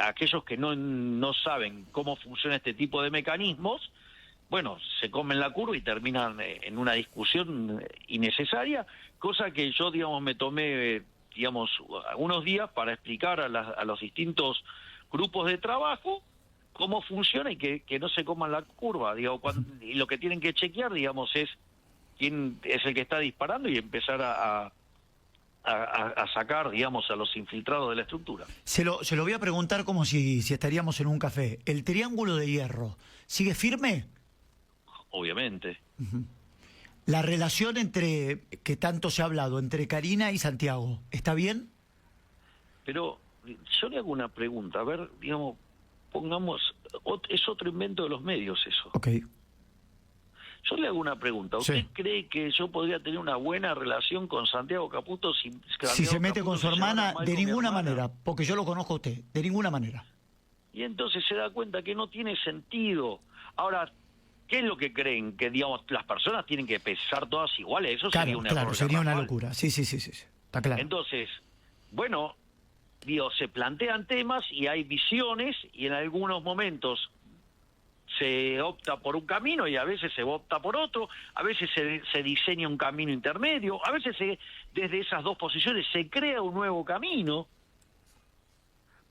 aquellos que no saben cómo funciona este tipo de mecanismos, bueno, se comen la curva y terminan en una discusión innecesaria, cosa que yo, digamos, me tomé, digamos, unos días para explicar a los distintos grupos de trabajo cómo funciona y que no se coman la curva, digamos, y lo que tienen que chequear, digamos, es quién es el que está disparando y empezar a sacar, digamos, a los infiltrados de la estructura. Se lo voy a preguntar como si estaríamos en un café. ¿El triángulo de hierro sigue firme? Obviamente. Uh-huh. La relación que tanto se ha hablado, entre Karina y Santiago, ¿está bien? Pero yo le hago una pregunta, a ver, digamos, pongamos es otro invento de los medios eso. Ok. Yo le hago una pregunta. ¿Usted Sí. cree que yo podría tener una buena relación con Santiago Caputo si Si se mete con su hermana, de ninguna manera, manera? porque yo lo conozco a usted, de ninguna manera. Y entonces se da cuenta que no tiene sentido. Ahora, ¿qué es lo que creen? Que, digamos, las personas tienen que pensar todas iguales. Eso sería Claro, un claro, error sería una garrafal. locura. Sí, sí, sí, sí, sí. Está claro. Entonces, bueno, digo, se plantean temas y hay visiones y en algunos momentos se opta por un camino y a veces se opta por otro, a veces se diseña un camino intermedio, a veces desde esas dos posiciones se crea un nuevo camino.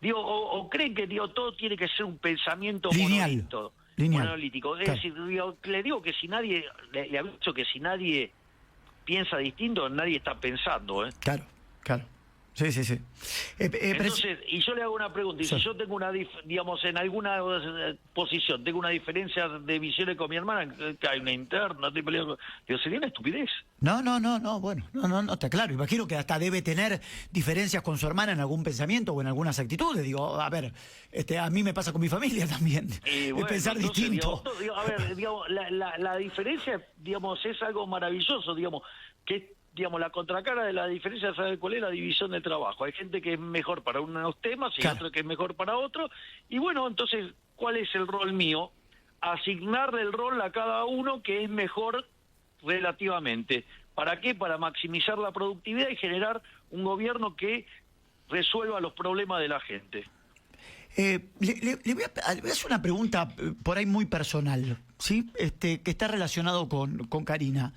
Digo, o creen que todo tiene que ser un pensamiento Lineal. monolítico. Es Claro. decir, le digo que si nadie, le aviso que si nadie piensa distinto, nadie está pensando, ¿eh? Claro, claro. Sí, sí, sí. Entonces, y yo le hago una pregunta, y Sí. si yo tengo digamos, en alguna posición, tengo una diferencia de visiones con mi hermana, que hay una interna, estoy peleando, digo, sería una estupidez. No, bueno, no, está claro. Imagino que hasta debe tener diferencias con su hermana en algún pensamiento o en algunas actitudes. Digo, a ver, a mí me pasa con mi familia también. Y bueno, es pensar entonces, distinto. a ver, digamos, la diferencia, digamos, es algo maravilloso, digamos, que digamos, la contracara de la diferencia, ¿sabe cuál es? La división de trabajo. Hay gente que es mejor para unos temas y Claro. otro que es mejor para otro. Y bueno, entonces, ¿cuál es el rol mío? Asignarle el rol a cada uno que es mejor relativamente. ¿Para qué? Para maximizar la productividad y generar un gobierno que resuelva los problemas de la gente. Le voy a hacer una pregunta por ahí muy personal, ¿sí? Que está relacionado con Karina.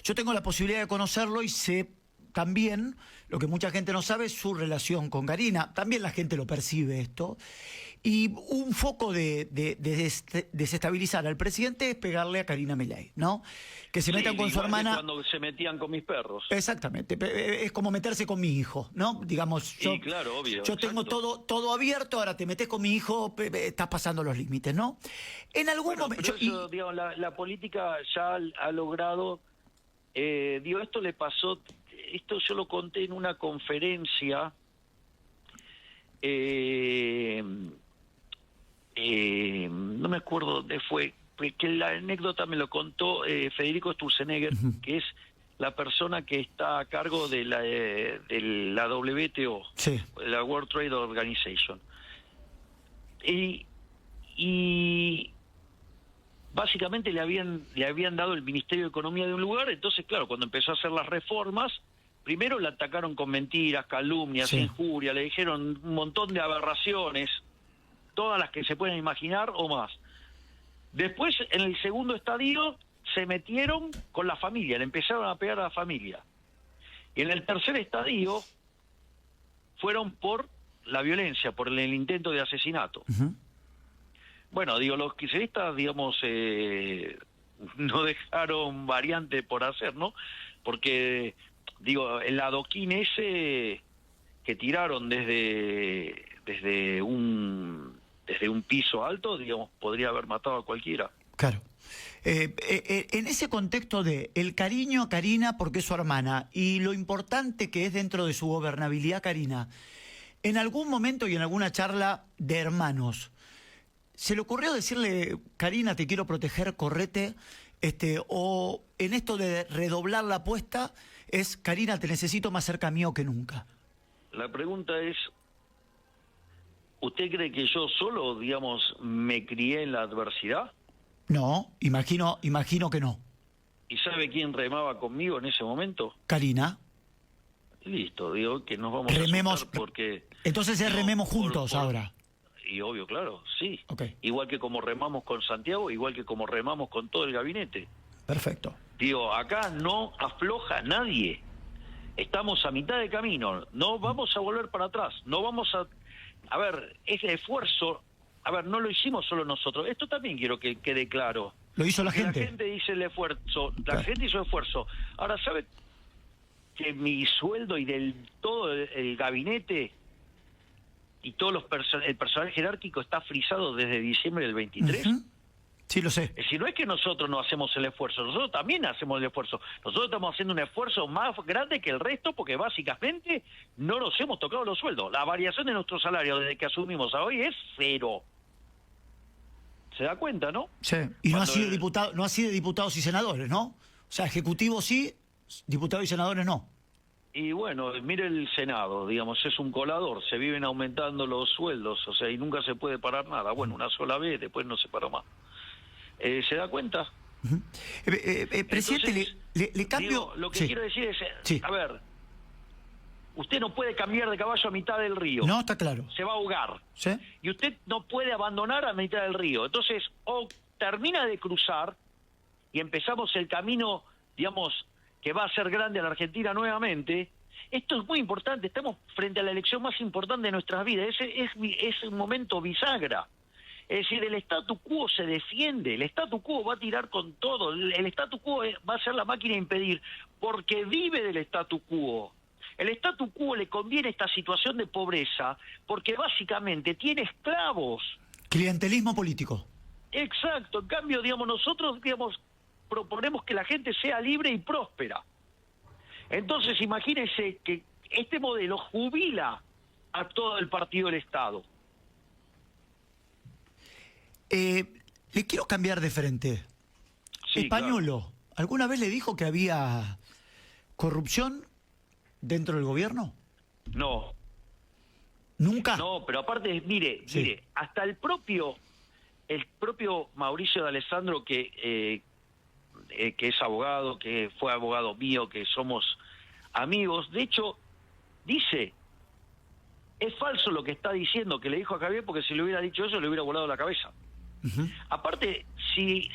Yo tengo la posibilidad de conocerlo y sé también, lo que mucha gente no sabe, su relación con Karina. También la gente lo percibe esto. Y un foco de desestabilizar al presidente es pegarle a Karina Milei, ¿no? Que se metan con su hermana. Cuando se metían con mis perros. Exactamente, es como meterse con mi hijo, ¿no? Digamos, yo, Sí, claro, obvio, yo tengo exacto. todo abierto, ahora te metes con mi hijo, estás pasando los límites, ¿no? En algún Bueno, momento... pero eso, digamos, la política ya ha logrado, digo, esto le pasó, esto yo lo conté en una conferencia, no me acuerdo dónde fue, que la anécdota me lo contó Federico Sturzenegger, que es la persona que está a cargo de la WTO, Sí. la World Trade Organization. Y básicamente le habían dado el Ministerio de Economía de un lugar, entonces claro, cuando empezó a hacer las reformas, primero la atacaron con mentiras, calumnias, Sí. injurias, le dijeron un montón de aberraciones, todas las que se pueden imaginar o más. Después, en el segundo estadio, se metieron con la familia, le empezaron a pegar a la familia. Y en el tercer estadio, fueron por la violencia, por el intento de asesinato. Uh-huh. Bueno, digo, los kirchneristas, digamos, no dejaron variante por hacer, ¿no? Porque, digo, el adoquín ese que tiraron desde un piso alto, digamos, podría haber matado a cualquiera. Claro. En ese contexto de el cariño a Karina porque es su hermana y lo importante que es dentro de su gobernabilidad Karina, en algún momento y en alguna charla de hermanos, ¿se le ocurrió decirle, Karina, te quiero proteger, correte? O en esto de redoblar la apuesta, es, Karina, te necesito más cerca mío que nunca. La pregunta es, ¿usted cree que yo solo, digamos, me crié en la adversidad? No, imagino que no. ¿Y sabe quién remaba conmigo en ese momento? Karina. Listo, digo que nos vamos Rememos, a asustar porque... entonces rememos juntos ahora. Y obvio, claro, sí. Okay. Igual que como remamos con Santiago, igual que como remamos con todo el gabinete. Perfecto. Digo, acá no afloja nadie. Estamos a mitad de camino. No vamos a volver para atrás. No vamos a... A ver, ese esfuerzo... A ver, no lo hicimos solo nosotros. Esto también quiero que quede claro. Lo hizo la Que gente. La gente dice el esfuerzo. La Claro. gente hizo esfuerzo. Ahora, ¿sabe que mi sueldo y del todo el gabinete y todo el personal jerárquico está frisado desde diciembre del 23? Uh-huh. Sí, lo sé. Es decir, no es que nosotros no hacemos el esfuerzo, nosotros también hacemos el esfuerzo. Nosotros estamos haciendo un esfuerzo más grande que el resto porque básicamente no nos hemos tocado los sueldos. La variación de nuestro salario desde que asumimos a hoy es cero. ¿Se da cuenta, no? Sí. Y no Cuando así de diputado, no así de diputados y senadores, ¿no? O sea, ejecutivo sí, diputados y senadores no. Y bueno, mire el Senado, digamos, es un colador, se viven aumentando los sueldos, o sea, y nunca se puede parar nada. Bueno, una sola vez, después no se paró más. ¿Se da cuenta? Ujú. Presidente, Entonces, le cambio... digo, lo que Sí. quiero decir es, Sí. a ver, usted no puede cambiar de caballo a mitad del río. No, está claro. Se va a ahogar. ¿Sí? Y usted no puede abandonar a mitad del río. Entonces, o termina de cruzar y empezamos el camino, digamos, que va a ser grande a la Argentina nuevamente. Esto es muy importante. Estamos frente a la elección más importante de nuestras vidas. Es un momento bisagra. Es decir, el statu quo se defiende, el statu quo va a tirar con todo, el statu quo va a ser la máquina de impedir, porque vive del statu quo. El statu quo le conviene esta situación de pobreza, porque básicamente tiene esclavos. Clientelismo político. Exacto, en cambio, digamos, nosotros, digamos, proponemos que la gente sea libre y próspera. Entonces, imagínense que este modelo jubila a todo el partido del Estado. Le quiero cambiar de frente. Sí, Españolo, ¿alguna vez le dijo que había corrupción dentro del gobierno? No, ¿Nunca? no, pero aparte, mire, Sí. mire, hasta el propio Mauricio de Alessandro, que es abogado, que fue abogado mío, que somos amigos, de hecho, dice, es falso lo que está diciendo, que le dijo a Javier, porque si le hubiera dicho eso, le hubiera volado la cabeza. Ujú. Aparte, si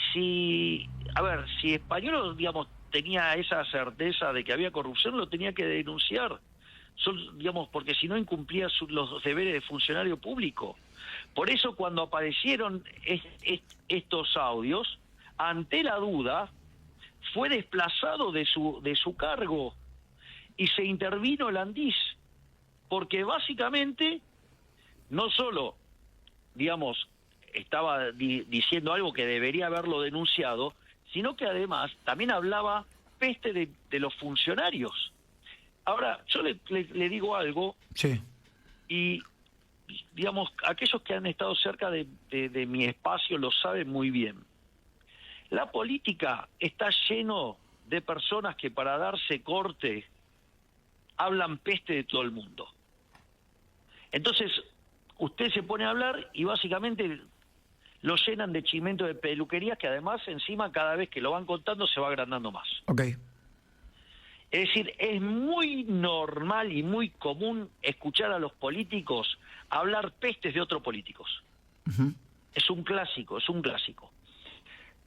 Español, digamos, tenía esa certeza de que había corrupción, lo tenía que denunciar, digamos, porque si no incumplía los deberes de funcionario público. Por eso cuando aparecieron estos audios, ante la duda, fue desplazado de su cargo y se intervino el Andis, porque básicamente no solo, digamos, estaba diciendo algo que debería haberlo denunciado, sino que además también hablaba peste de los funcionarios. Ahora, yo le digo algo, Sí. y digamos, aquellos que han estado cerca de mi espacio lo saben muy bien. La política está lleno de personas que para darse corte hablan peste de todo el mundo. Entonces, usted se pone a hablar y básicamente lo llenan de chimento de peluquerías, que además encima cada vez que lo van contando se va agrandando más. Ok. Es decir, es muy normal y muy común escuchar a los políticos hablar pestes de otros políticos. Ujú. Es un clásico, es un clásico.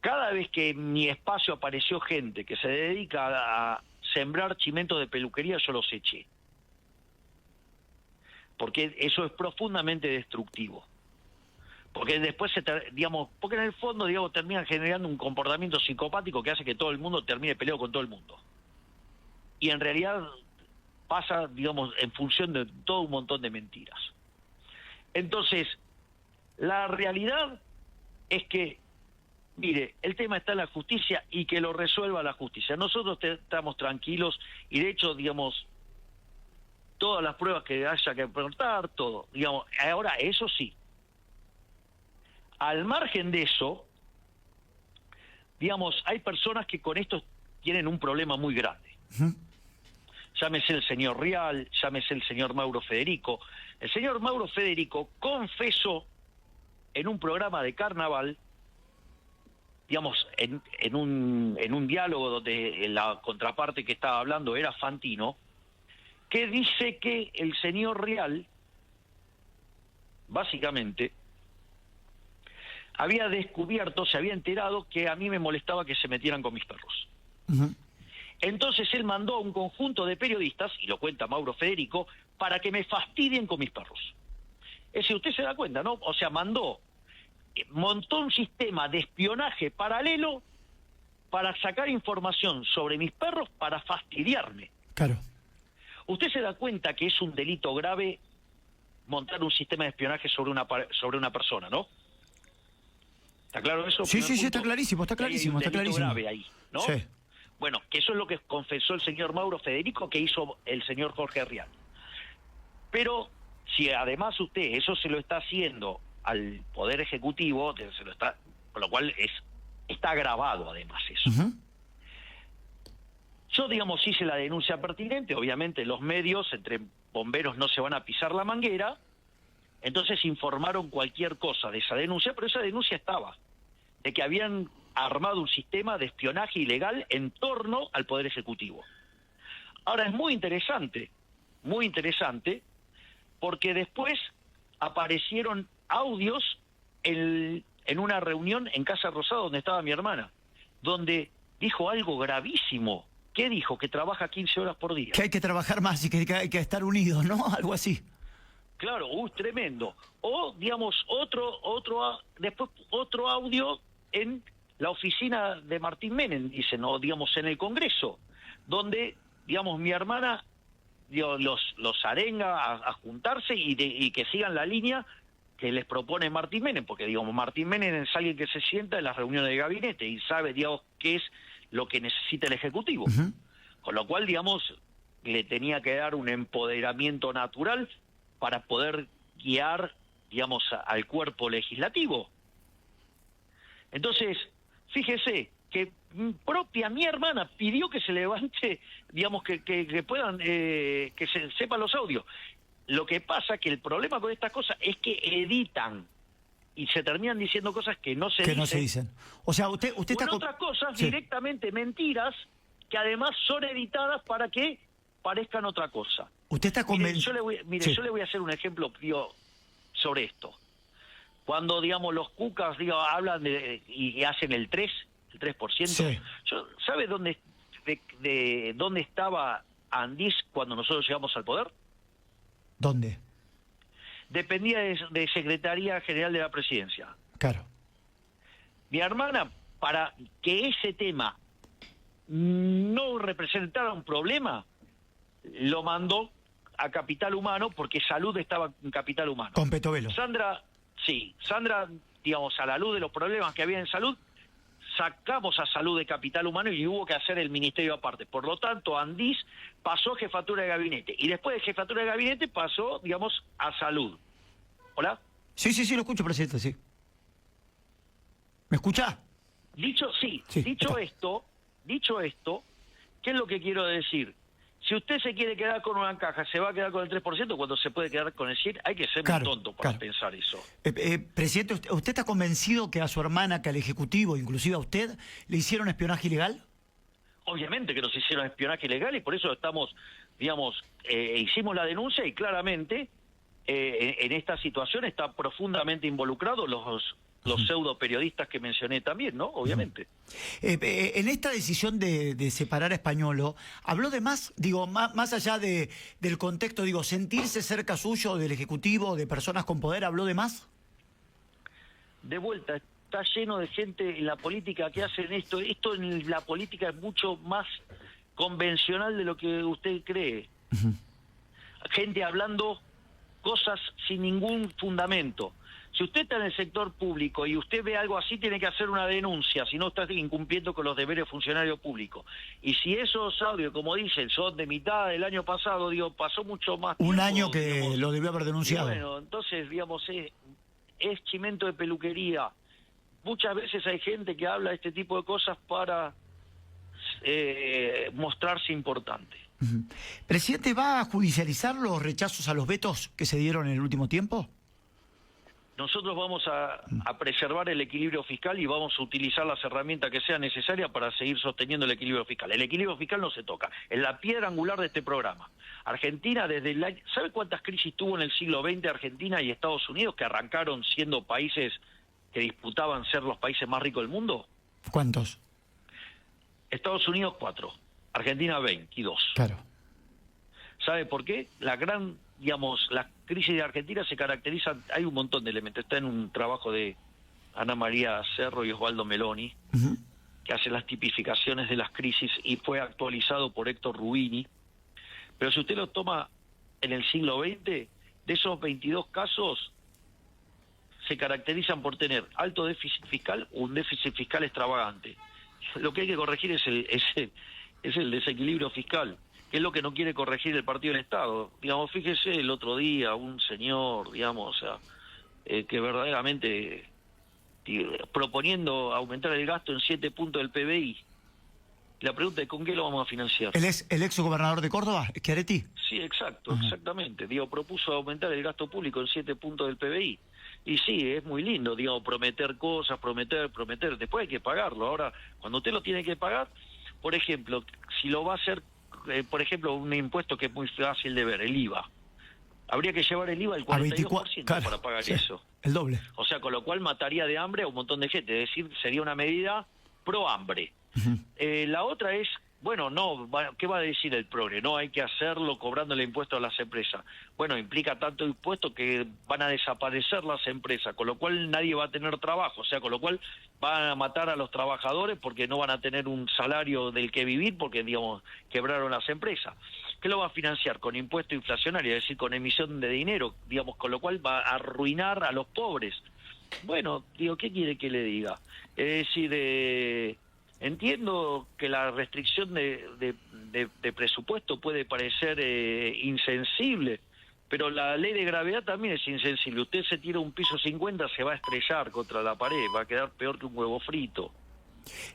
Cada vez que en mi espacio apareció gente que se dedica a sembrar chimentos de peluquería, yo los eché. Porque eso es profundamente destructivo. Porque después, porque en el fondo, digamos, terminan generando un comportamiento psicopático que hace que todo el mundo termine peleado con todo el mundo. Y en realidad pasa, digamos, en función de todo un montón de mentiras. Entonces, la realidad es que, mire, el tema está en la justicia y que lo resuelva la justicia. Nosotros estamos tranquilos y de hecho, digamos, todas las pruebas que haya que aportar, todo. Digamos, ahora, eso sí, al margen de eso, digamos, hay personas que con esto tienen un problema muy grande. Ujú. Llámese el señor Rial, llámese el señor Mauro Federico. El señor Mauro Federico confesó en un programa de carnaval, digamos, en un diálogo donde la contraparte que estaba hablando era Fantino, que dice que el señor Rial, básicamente, había descubierto, se había enterado que a mí me molestaba que se metieran con mis perros. Ujú. Entonces él mandó a un conjunto de periodistas, y lo cuenta Mauro Federico, para que me fastidien con mis perros. Es decir, usted se da cuenta, ¿no? O sea, montó un sistema de espionaje paralelo para sacar información sobre mis perros para fastidiarme. Claro. Usted se da cuenta que es un delito grave montar un sistema de espionaje sobre una persona, ¿no? ¿Está claro eso? Sí, Primer sí, sí, punto. está clarísimo, está Que hay clarísimo, un está delito clarísimo. grave ahí, ¿no? Sí. Bueno, que eso es lo que confesó el señor Mauro Federico, que hizo el señor Jorge Rial. Pero si además usted eso se lo está haciendo al Poder Ejecutivo, con lo cual está grabado además eso. Ujú. Yo, digamos, hice la denuncia pertinente, obviamente los medios, entre bomberos no se van a pisar la manguera, entonces informaron cualquier cosa de esa denuncia, pero esa denuncia estaba, de que habían armado un sistema de espionaje ilegal en torno al Poder Ejecutivo. Ahora es muy interesante, porque después aparecieron audios en una reunión en Casa Rosada donde estaba mi hermana, donde dijo algo gravísimo. ¿Qué dijo? Que trabaja 15 horas por día. Que hay que trabajar más y que hay que estar unidos, ¿no? Algo así. Claro, tremendo. O, digamos, después otro audio en la oficina de Martín Menem, dicen, o digamos en el Congreso, donde, digamos, mi hermana los arenga a juntarse y que sigan la línea que les propone Martín Menem, porque, digamos, Martín Menem es alguien que se sienta en las reuniones de gabinete y sabe, digamos, qué es lo que necesita el Ejecutivo. Ujú. Con lo cual, digamos, le tenía que dar un empoderamiento natural para poder guiar, digamos, al cuerpo legislativo. Entonces, fíjese que mi hermana pidió que se levante, digamos, que puedan, que se sepan los audios. Lo que pasa que el problema con estas cosas es que editan y se terminan diciendo cosas que no se Que dicen. no se dicen. O sea, usted O está... en otras cosas, Sí. directamente mentiras, que además son editadas para que parezcan otra cosa. Usted está Mire, convencido... Sí. yo le voy a hacer un ejemplo, sobre esto. Cuando, digamos, los cucas, hablan y hacen el 3%, Sí. ¿sabe de dónde estaba Andís cuando nosotros llegamos al poder? ¿Dónde? Dependía de Secretaría General de la Presidencia. Claro. Mi hermana, para que ese tema no representara un problema, lo mandó a Capital Humano, porque Salud estaba en Capital Humano. Con Petovelo. Sandra, digamos, a la luz de los problemas que había en Salud, sacamos a Salud de Capital Humano y hubo que hacer el ministerio aparte. Por lo tanto, Andís pasó a Jefatura de Gabinete. Y después de Jefatura de Gabinete pasó, digamos, a Salud. ¿Hola? Sí, lo escucho, presidente, sí. ¿Me escucha? Dicho esto, ¿qué es lo que quiero decir? Si usted se quiere quedar con una caja, se va a quedar con el 3% cuando se puede quedar con el 100%, hay que ser muy tonto para pensar eso. Presidente, ¿usted está convencido que a su hermana, que al Ejecutivo, inclusive a usted, le hicieron espionaje ilegal? Obviamente que nos hicieron espionaje ilegal y por eso estamos, digamos, hicimos la denuncia y claramente en esta situación está profundamente involucrados los pseudo periodistas que mencioné también, ¿no? Obviamente. En esta decisión de separar a Españolo, ¿habló de más? Digo, más allá del contexto, digo, sentirse cerca suyo del Ejecutivo, de personas con poder, ¿habló de más? De vuelta, está lleno de gente en la política que hacen esto. Esto en la política es mucho más convencional de lo que usted cree. Gente hablando cosas sin ningún fundamento. Si usted está en el sector público y usted ve algo así, tiene que hacer una denuncia, si no está incumpliendo con los deberes funcionarios públicos. Y si esos audios, como dicen, son de mitad del año pasado, pasó mucho más tiempo. Un año que digamos, lo debió haber denunciado. Bueno, entonces, digamos, es chimento de peluquería. Muchas veces hay gente que habla de este tipo de cosas para mostrarse importante. ¿Presidente, va a judicializar los rechazos a los vetos que se dieron en el último tiempo? Nosotros vamos a preservar el equilibrio fiscal y vamos a utilizar las herramientas que sean necesarias para seguir sosteniendo el equilibrio fiscal. El equilibrio fiscal no se toca, es la piedra angular de este programa. Argentina, desde el año... ¿Sabe cuántas crisis tuvo en el siglo XX Argentina y Estados Unidos, que arrancaron siendo países que disputaban ser los países más ricos del mundo? ¿Cuántos? Estados Unidos 4, Argentina 22. Claro. ¿Sabe por qué? Las crisis de Argentina se caracterizan, hay un montón de elementos, está en un trabajo de Ana María Cerro y Osvaldo Meloni, que hace las tipificaciones de las crisis y fue actualizado por Héctor Rubini, pero si usted lo toma en el siglo XX, de esos 22 casos se caracterizan por tener alto déficit fiscal o un déficit fiscal extravagante. Lo que hay que corregir es el desequilibrio fiscal, que es lo que no quiere corregir el Partido del Estado. Digamos, fíjese el otro día un señor, digamos, que verdaderamente proponiendo aumentar el gasto en 7 puntos del PBI. La pregunta es, ¿con qué lo vamos a financiar? ¿El ex gobernador de Córdoba, Schiaretti? Sí, exacto, exactamente. Propuso aumentar el gasto público en 7 puntos del PBI. Y sí, es muy lindo, prometer cosas, prometer. Después hay que pagarlo. Ahora, cuando usted lo tiene que pagar, por ejemplo, si lo va a hacer, por ejemplo, un impuesto que es muy fácil de ver, el IVA. Habría que llevar el IVA al 42% para pagar eso. El doble. O sea, con lo cual mataría de hambre a un montón de gente. Es decir, sería una medida pro hambre. La otra es, bueno, no, ¿qué va a decir el progre? No hay que hacerlo cobrándole impuestos a las empresas. Bueno, implica tanto impuesto que van a desaparecer las empresas, con lo cual nadie va a tener trabajo, o sea, con lo cual van a matar a los trabajadores porque no van a tener un salario del que vivir porque, quebraron las empresas. ¿Qué lo va a financiar? Con impuesto inflacionario, es decir, con emisión de dinero, con lo cual va a arruinar a los pobres. Bueno, ¿qué quiere que le diga? Es decir, entiendo que la restricción de presupuesto puede parecer insensible, pero la ley de gravedad también es insensible. Usted se tira un piso 50, se va a estrellar contra la pared, va a quedar peor que un huevo frito.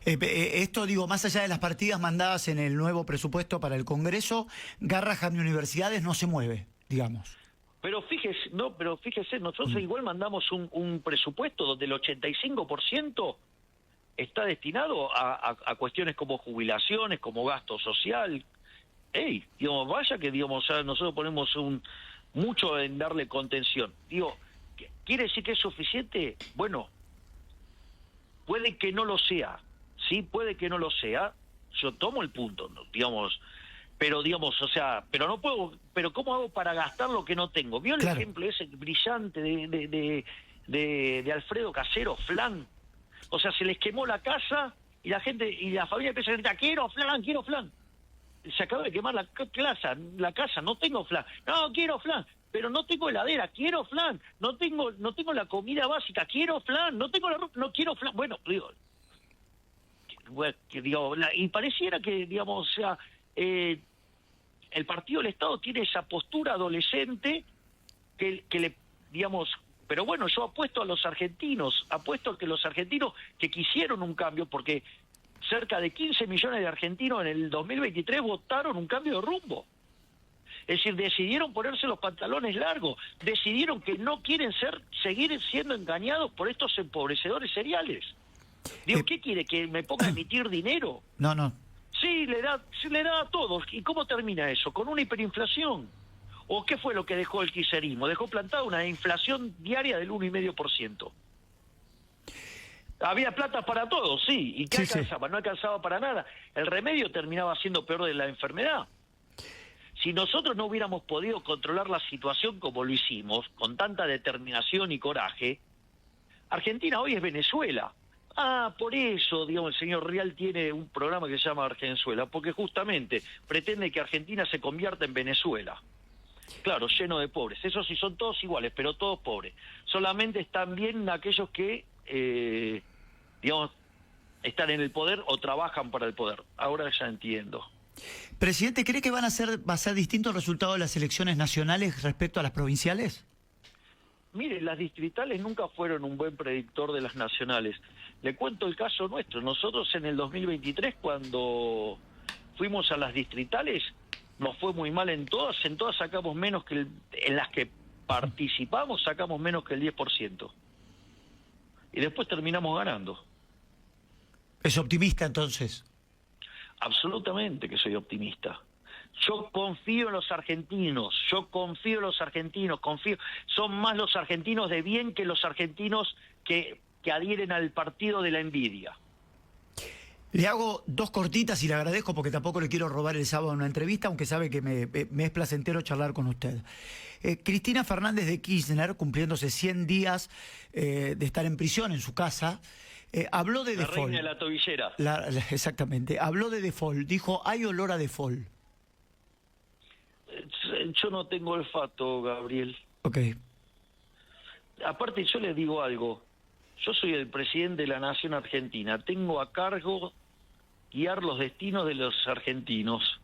Esto, más allá de las partidas mandadas en el nuevo presupuesto para el Congreso, Garrahan y universidades no se mueve, digamos. Pero fíjese, nosotros igual mandamos un presupuesto donde el 85% está destinado a cuestiones como jubilaciones, como gasto social. Vaya que nosotros ponemos mucho en darle contención. ¿Quiere decir que es suficiente? Bueno, puede que no lo sea. Sí, puede que no lo sea. Yo tomo el punto, pero pero no puedo, pero ¿cómo hago para gastar lo que no tengo? ¿Vio el ejemplo ese brillante de Alfredo Casero, Flan? O sea, se les quemó la casa y la familia empieza a gritar, quiero flan. Se acaba de quemar la casa, no tengo flan. No, quiero flan, pero no tengo heladera, quiero flan. No tengo la comida básica, quiero flan. No no quiero flan. Bueno, y pareciera que, el partido del Estado tiene esa postura adolescente que le, pero bueno, yo apuesto a los argentinos, que los argentinos que quisieron un cambio, porque cerca de 15 millones de argentinos en el 2023 votaron un cambio de rumbo. Es decir, decidieron ponerse los pantalones largos, decidieron que no quieren seguir siendo engañados por estos empobrecedores seriales. ¿Qué quiere? ¿Que me ponga a emitir dinero? No. Sí, le da a todos. ¿Y cómo termina eso? Con una hiperinflación. ¿O qué fue lo que dejó el kirchnerismo? Dejó plantada una inflación diaria del 1,5%. Había plata para todos, sí. ¿Y qué alcanzaba? No alcanzaba para nada. El remedio terminaba siendo peor de la enfermedad. Si nosotros no hubiéramos podido controlar la situación como lo hicimos, con tanta determinación y coraje, Argentina hoy es Venezuela. Por eso, el señor Rial tiene un programa que se llama Argenzuela, porque justamente pretende que Argentina se convierta en Venezuela. Claro, lleno de pobres. Esos sí son todos iguales, pero todos pobres. Solamente están bien aquellos que, están en el poder o trabajan para el poder. Ahora ya entiendo. Presidente, ¿cree que va a ser distinto el resultado de las elecciones nacionales respecto a las provinciales? Mire, las distritales nunca fueron un buen predictor de las nacionales. Le cuento el caso nuestro. Nosotros en el 2023, cuando fuimos a las distritales, nos fue muy mal en todas sacamos menos que en las que participamos sacamos menos que el 10%. Y después terminamos ganando. ¿Es optimista entonces? Absolutamente que soy optimista. Yo confío en los argentinos, son más los argentinos de bien que los argentinos que adhieren al partido de la envidia. Le hago dos cortitas y le agradezco porque tampoco le quiero robar el sábado una entrevista, aunque sabe que me es placentero charlar con usted. Cristina Fernández de Kirchner, cumpliéndose 100 días de estar en prisión en su casa, habló de default. La reina de la tobillera. Exactamente, habló de default, dijo, hay olor a default. Yo no tengo olfato, Gabriel. Ok. Aparte, yo les digo algo. Yo soy el presidente de la Nación Argentina. Tengo a cargo guiar los destinos de los argentinos.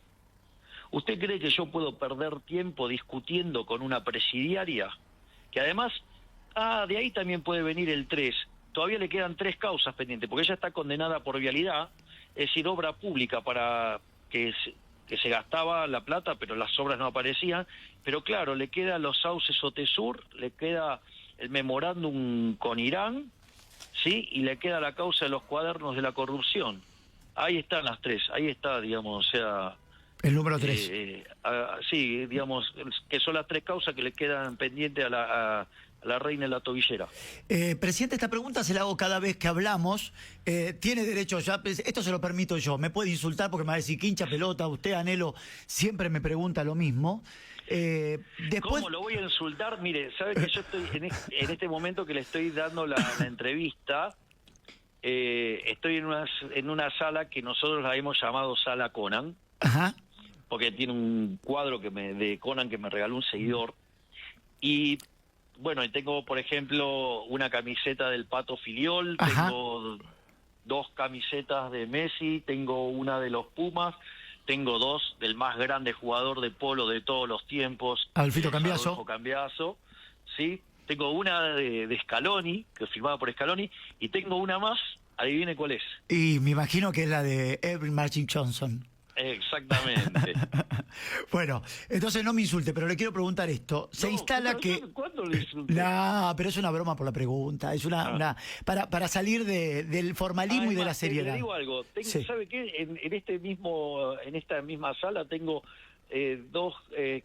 ¿Usted cree que yo puedo perder tiempo discutiendo con una presidiaria? Que además, de ahí también puede venir el 3. todavía le quedan 3 causas pendientes, porque ella está condenada por vialidad, es decir, obra pública para que se gastaba la plata, pero las obras no aparecían. Pero claro, le quedan los sauces Otesur, le queda el memorándum con Irán, ¿sí? Y le queda la causa de los cuadernos de la corrupción. Ahí están las 3, ahí está, digamos, o sea... El número 3. Sí, digamos, que son las 3 causas que le quedan pendientes a la reina de la tobillera. Presidente, esta pregunta se la hago cada vez que hablamos. Tiene derecho ya, esto se lo permito yo, me puede insultar porque me va a decir que hincha pelota, usted, Anhelo, siempre me pregunta lo mismo. Después... ¿Cómo lo voy a insultar? Mire, sabe que yo estoy en este momento que le estoy dando la entrevista, estoy en una sala que nosotros la hemos llamado Sala Conan. Ajá. Porque tiene un cuadro de Conan que me regaló un seguidor. Y bueno, tengo, por ejemplo, una camiseta del Pato Filiol, Ajá. tengo 2 camisetas de Messi, tengo una de los Pumas, tengo 2 del más grande jugador de polo de todos los tiempos, Adolfito Cambiaso. Adolfo Cambiaso, ¿sí? Tengo una de Scaloni, que es firmada por Scaloni, y tengo una más, adivine cuál es. Y me imagino que es la de Evelyn Martin Johnson. Exactamente. Bueno, entonces no me insulte, pero le quiero preguntar esto. Se instala que... ¿Cuándo le insulté? No, pero es una broma por la pregunta. Es para salir del formalismo y de la seriedad. Le digo algo. Sí. ¿Sabe qué? En esta misma sala tengo 2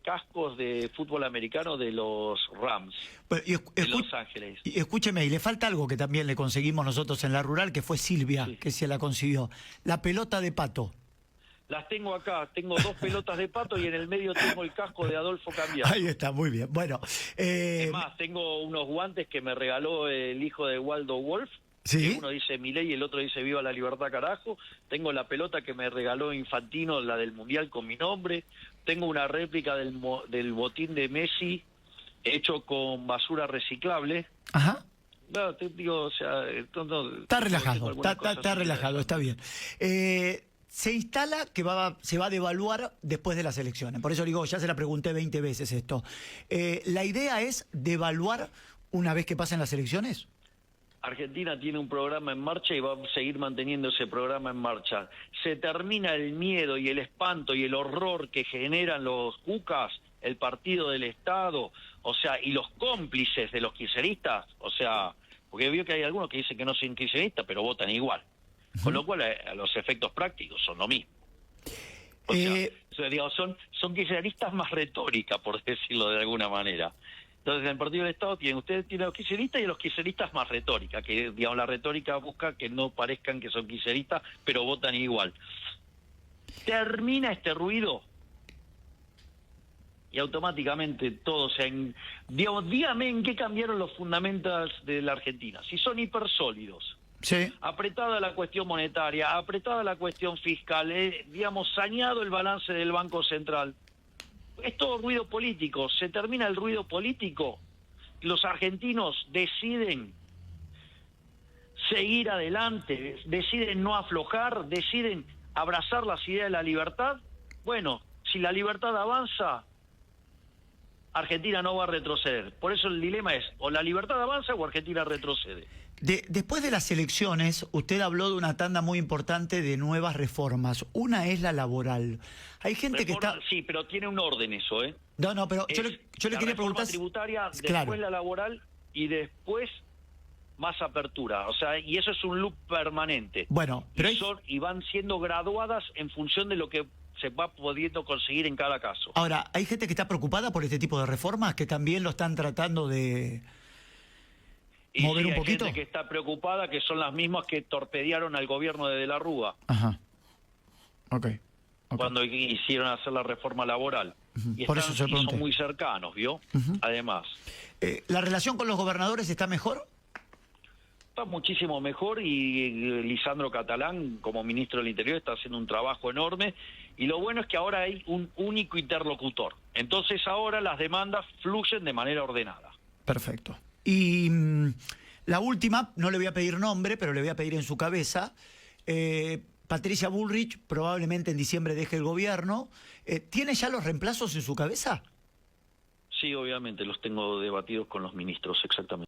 cascos de fútbol americano de los Rams de Los Ángeles. Y escúcheme, y le falta algo que también le conseguimos nosotros en la rural, que fue Silvia, Sí. que se la consiguió. La pelota de pato. Las tengo acá, tengo 2 pelotas de pato y en el medio tengo el casco de Adolfo Cambiaso. Ahí está, muy bien. Bueno, Es más, tengo unos guantes que me regaló el hijo de Waldo Wolf. ¿sí? Que uno dice Milei y el otro dice Viva la Libertad, carajo. Tengo la pelota que me regaló Infantino, la del Mundial con mi nombre. Tengo una réplica del botín de Messi hecho con basura reciclable. Ajá. No, te digo, o sea... Está relajado, está relajado, está bien. Se instala que se va a devaluar después de las elecciones. Por eso digo, ya se la pregunté 20 veces esto. ¿La idea es devaluar una vez que pasen las elecciones? Argentina tiene un programa en marcha y va a seguir manteniendo ese programa en marcha. Se termina el miedo y el espanto y el horror que generan los cucas, el partido del Estado, o sea, y los cómplices de los kirchneristas, o sea, porque veo que hay algunos que dicen que no son kirchneristas, pero votan igual. Con lo cual, los efectos prácticos son lo mismo. O sea, digo, son kirchneristas más retórica, por decirlo de alguna manera. Entonces, en el Partido del Estado usted tiene los kirchneristas y los kirchneristas más retórica, que digamos la retórica busca que no parezcan que son kirchneristas, pero votan igual. Termina este ruido y automáticamente todo digamos, dígame en qué cambiaron los fundamentos de la Argentina. Si son hipersólidos. Sí. Apretada la cuestión monetaria, apretada la cuestión fiscal, digamos, saneado el balance del Banco Central. Es todo ruido político. Se termina el ruido político. Los argentinos deciden seguir adelante, deciden no aflojar, deciden abrazar las ideas de la libertad. Bueno, si la libertad avanza, Argentina no va a retroceder. Por eso el dilema es, o la libertad avanza o Argentina retrocede. Después de las elecciones, usted habló de una tanda muy importante de nuevas reformas. Una es la laboral. Hay gente que está... Sí, pero tiene un orden eso, ¿eh? No, pero yo le quería preguntar... tributaria, Claro. después la laboral y después más apertura. O sea, y eso es un loop permanente. Bueno, pero y van siendo graduadas en función de lo que se va pudiendo conseguir en cada caso. Ahora, hay gente que está preocupada por este tipo de reformas, que también lo están tratando de... Y mover sí, un hay poquito. gente que está preocupada, que son las mismas que torpedearon al gobierno de la Rúa Ajá. Ok. cuando hicieron hacer la reforma laboral. Y, Por eso se pregunté. son muy cercanos, ¿vio? Además. ¿La relación con los gobernadores está mejor? Está muchísimo mejor y Lisandro Catalán, como ministro del Interior, está haciendo un trabajo enorme. Y lo bueno es que ahora hay un único interlocutor. Entonces ahora las demandas fluyen de manera ordenada. Perfecto. Y la última, no le voy a pedir nombre, pero le voy a pedir en su cabeza. Patricia Bullrich probablemente en diciembre deje el gobierno. ¿Tiene ya los reemplazos en su cabeza? Sí, obviamente, los tengo debatidos con los ministros, exactamente.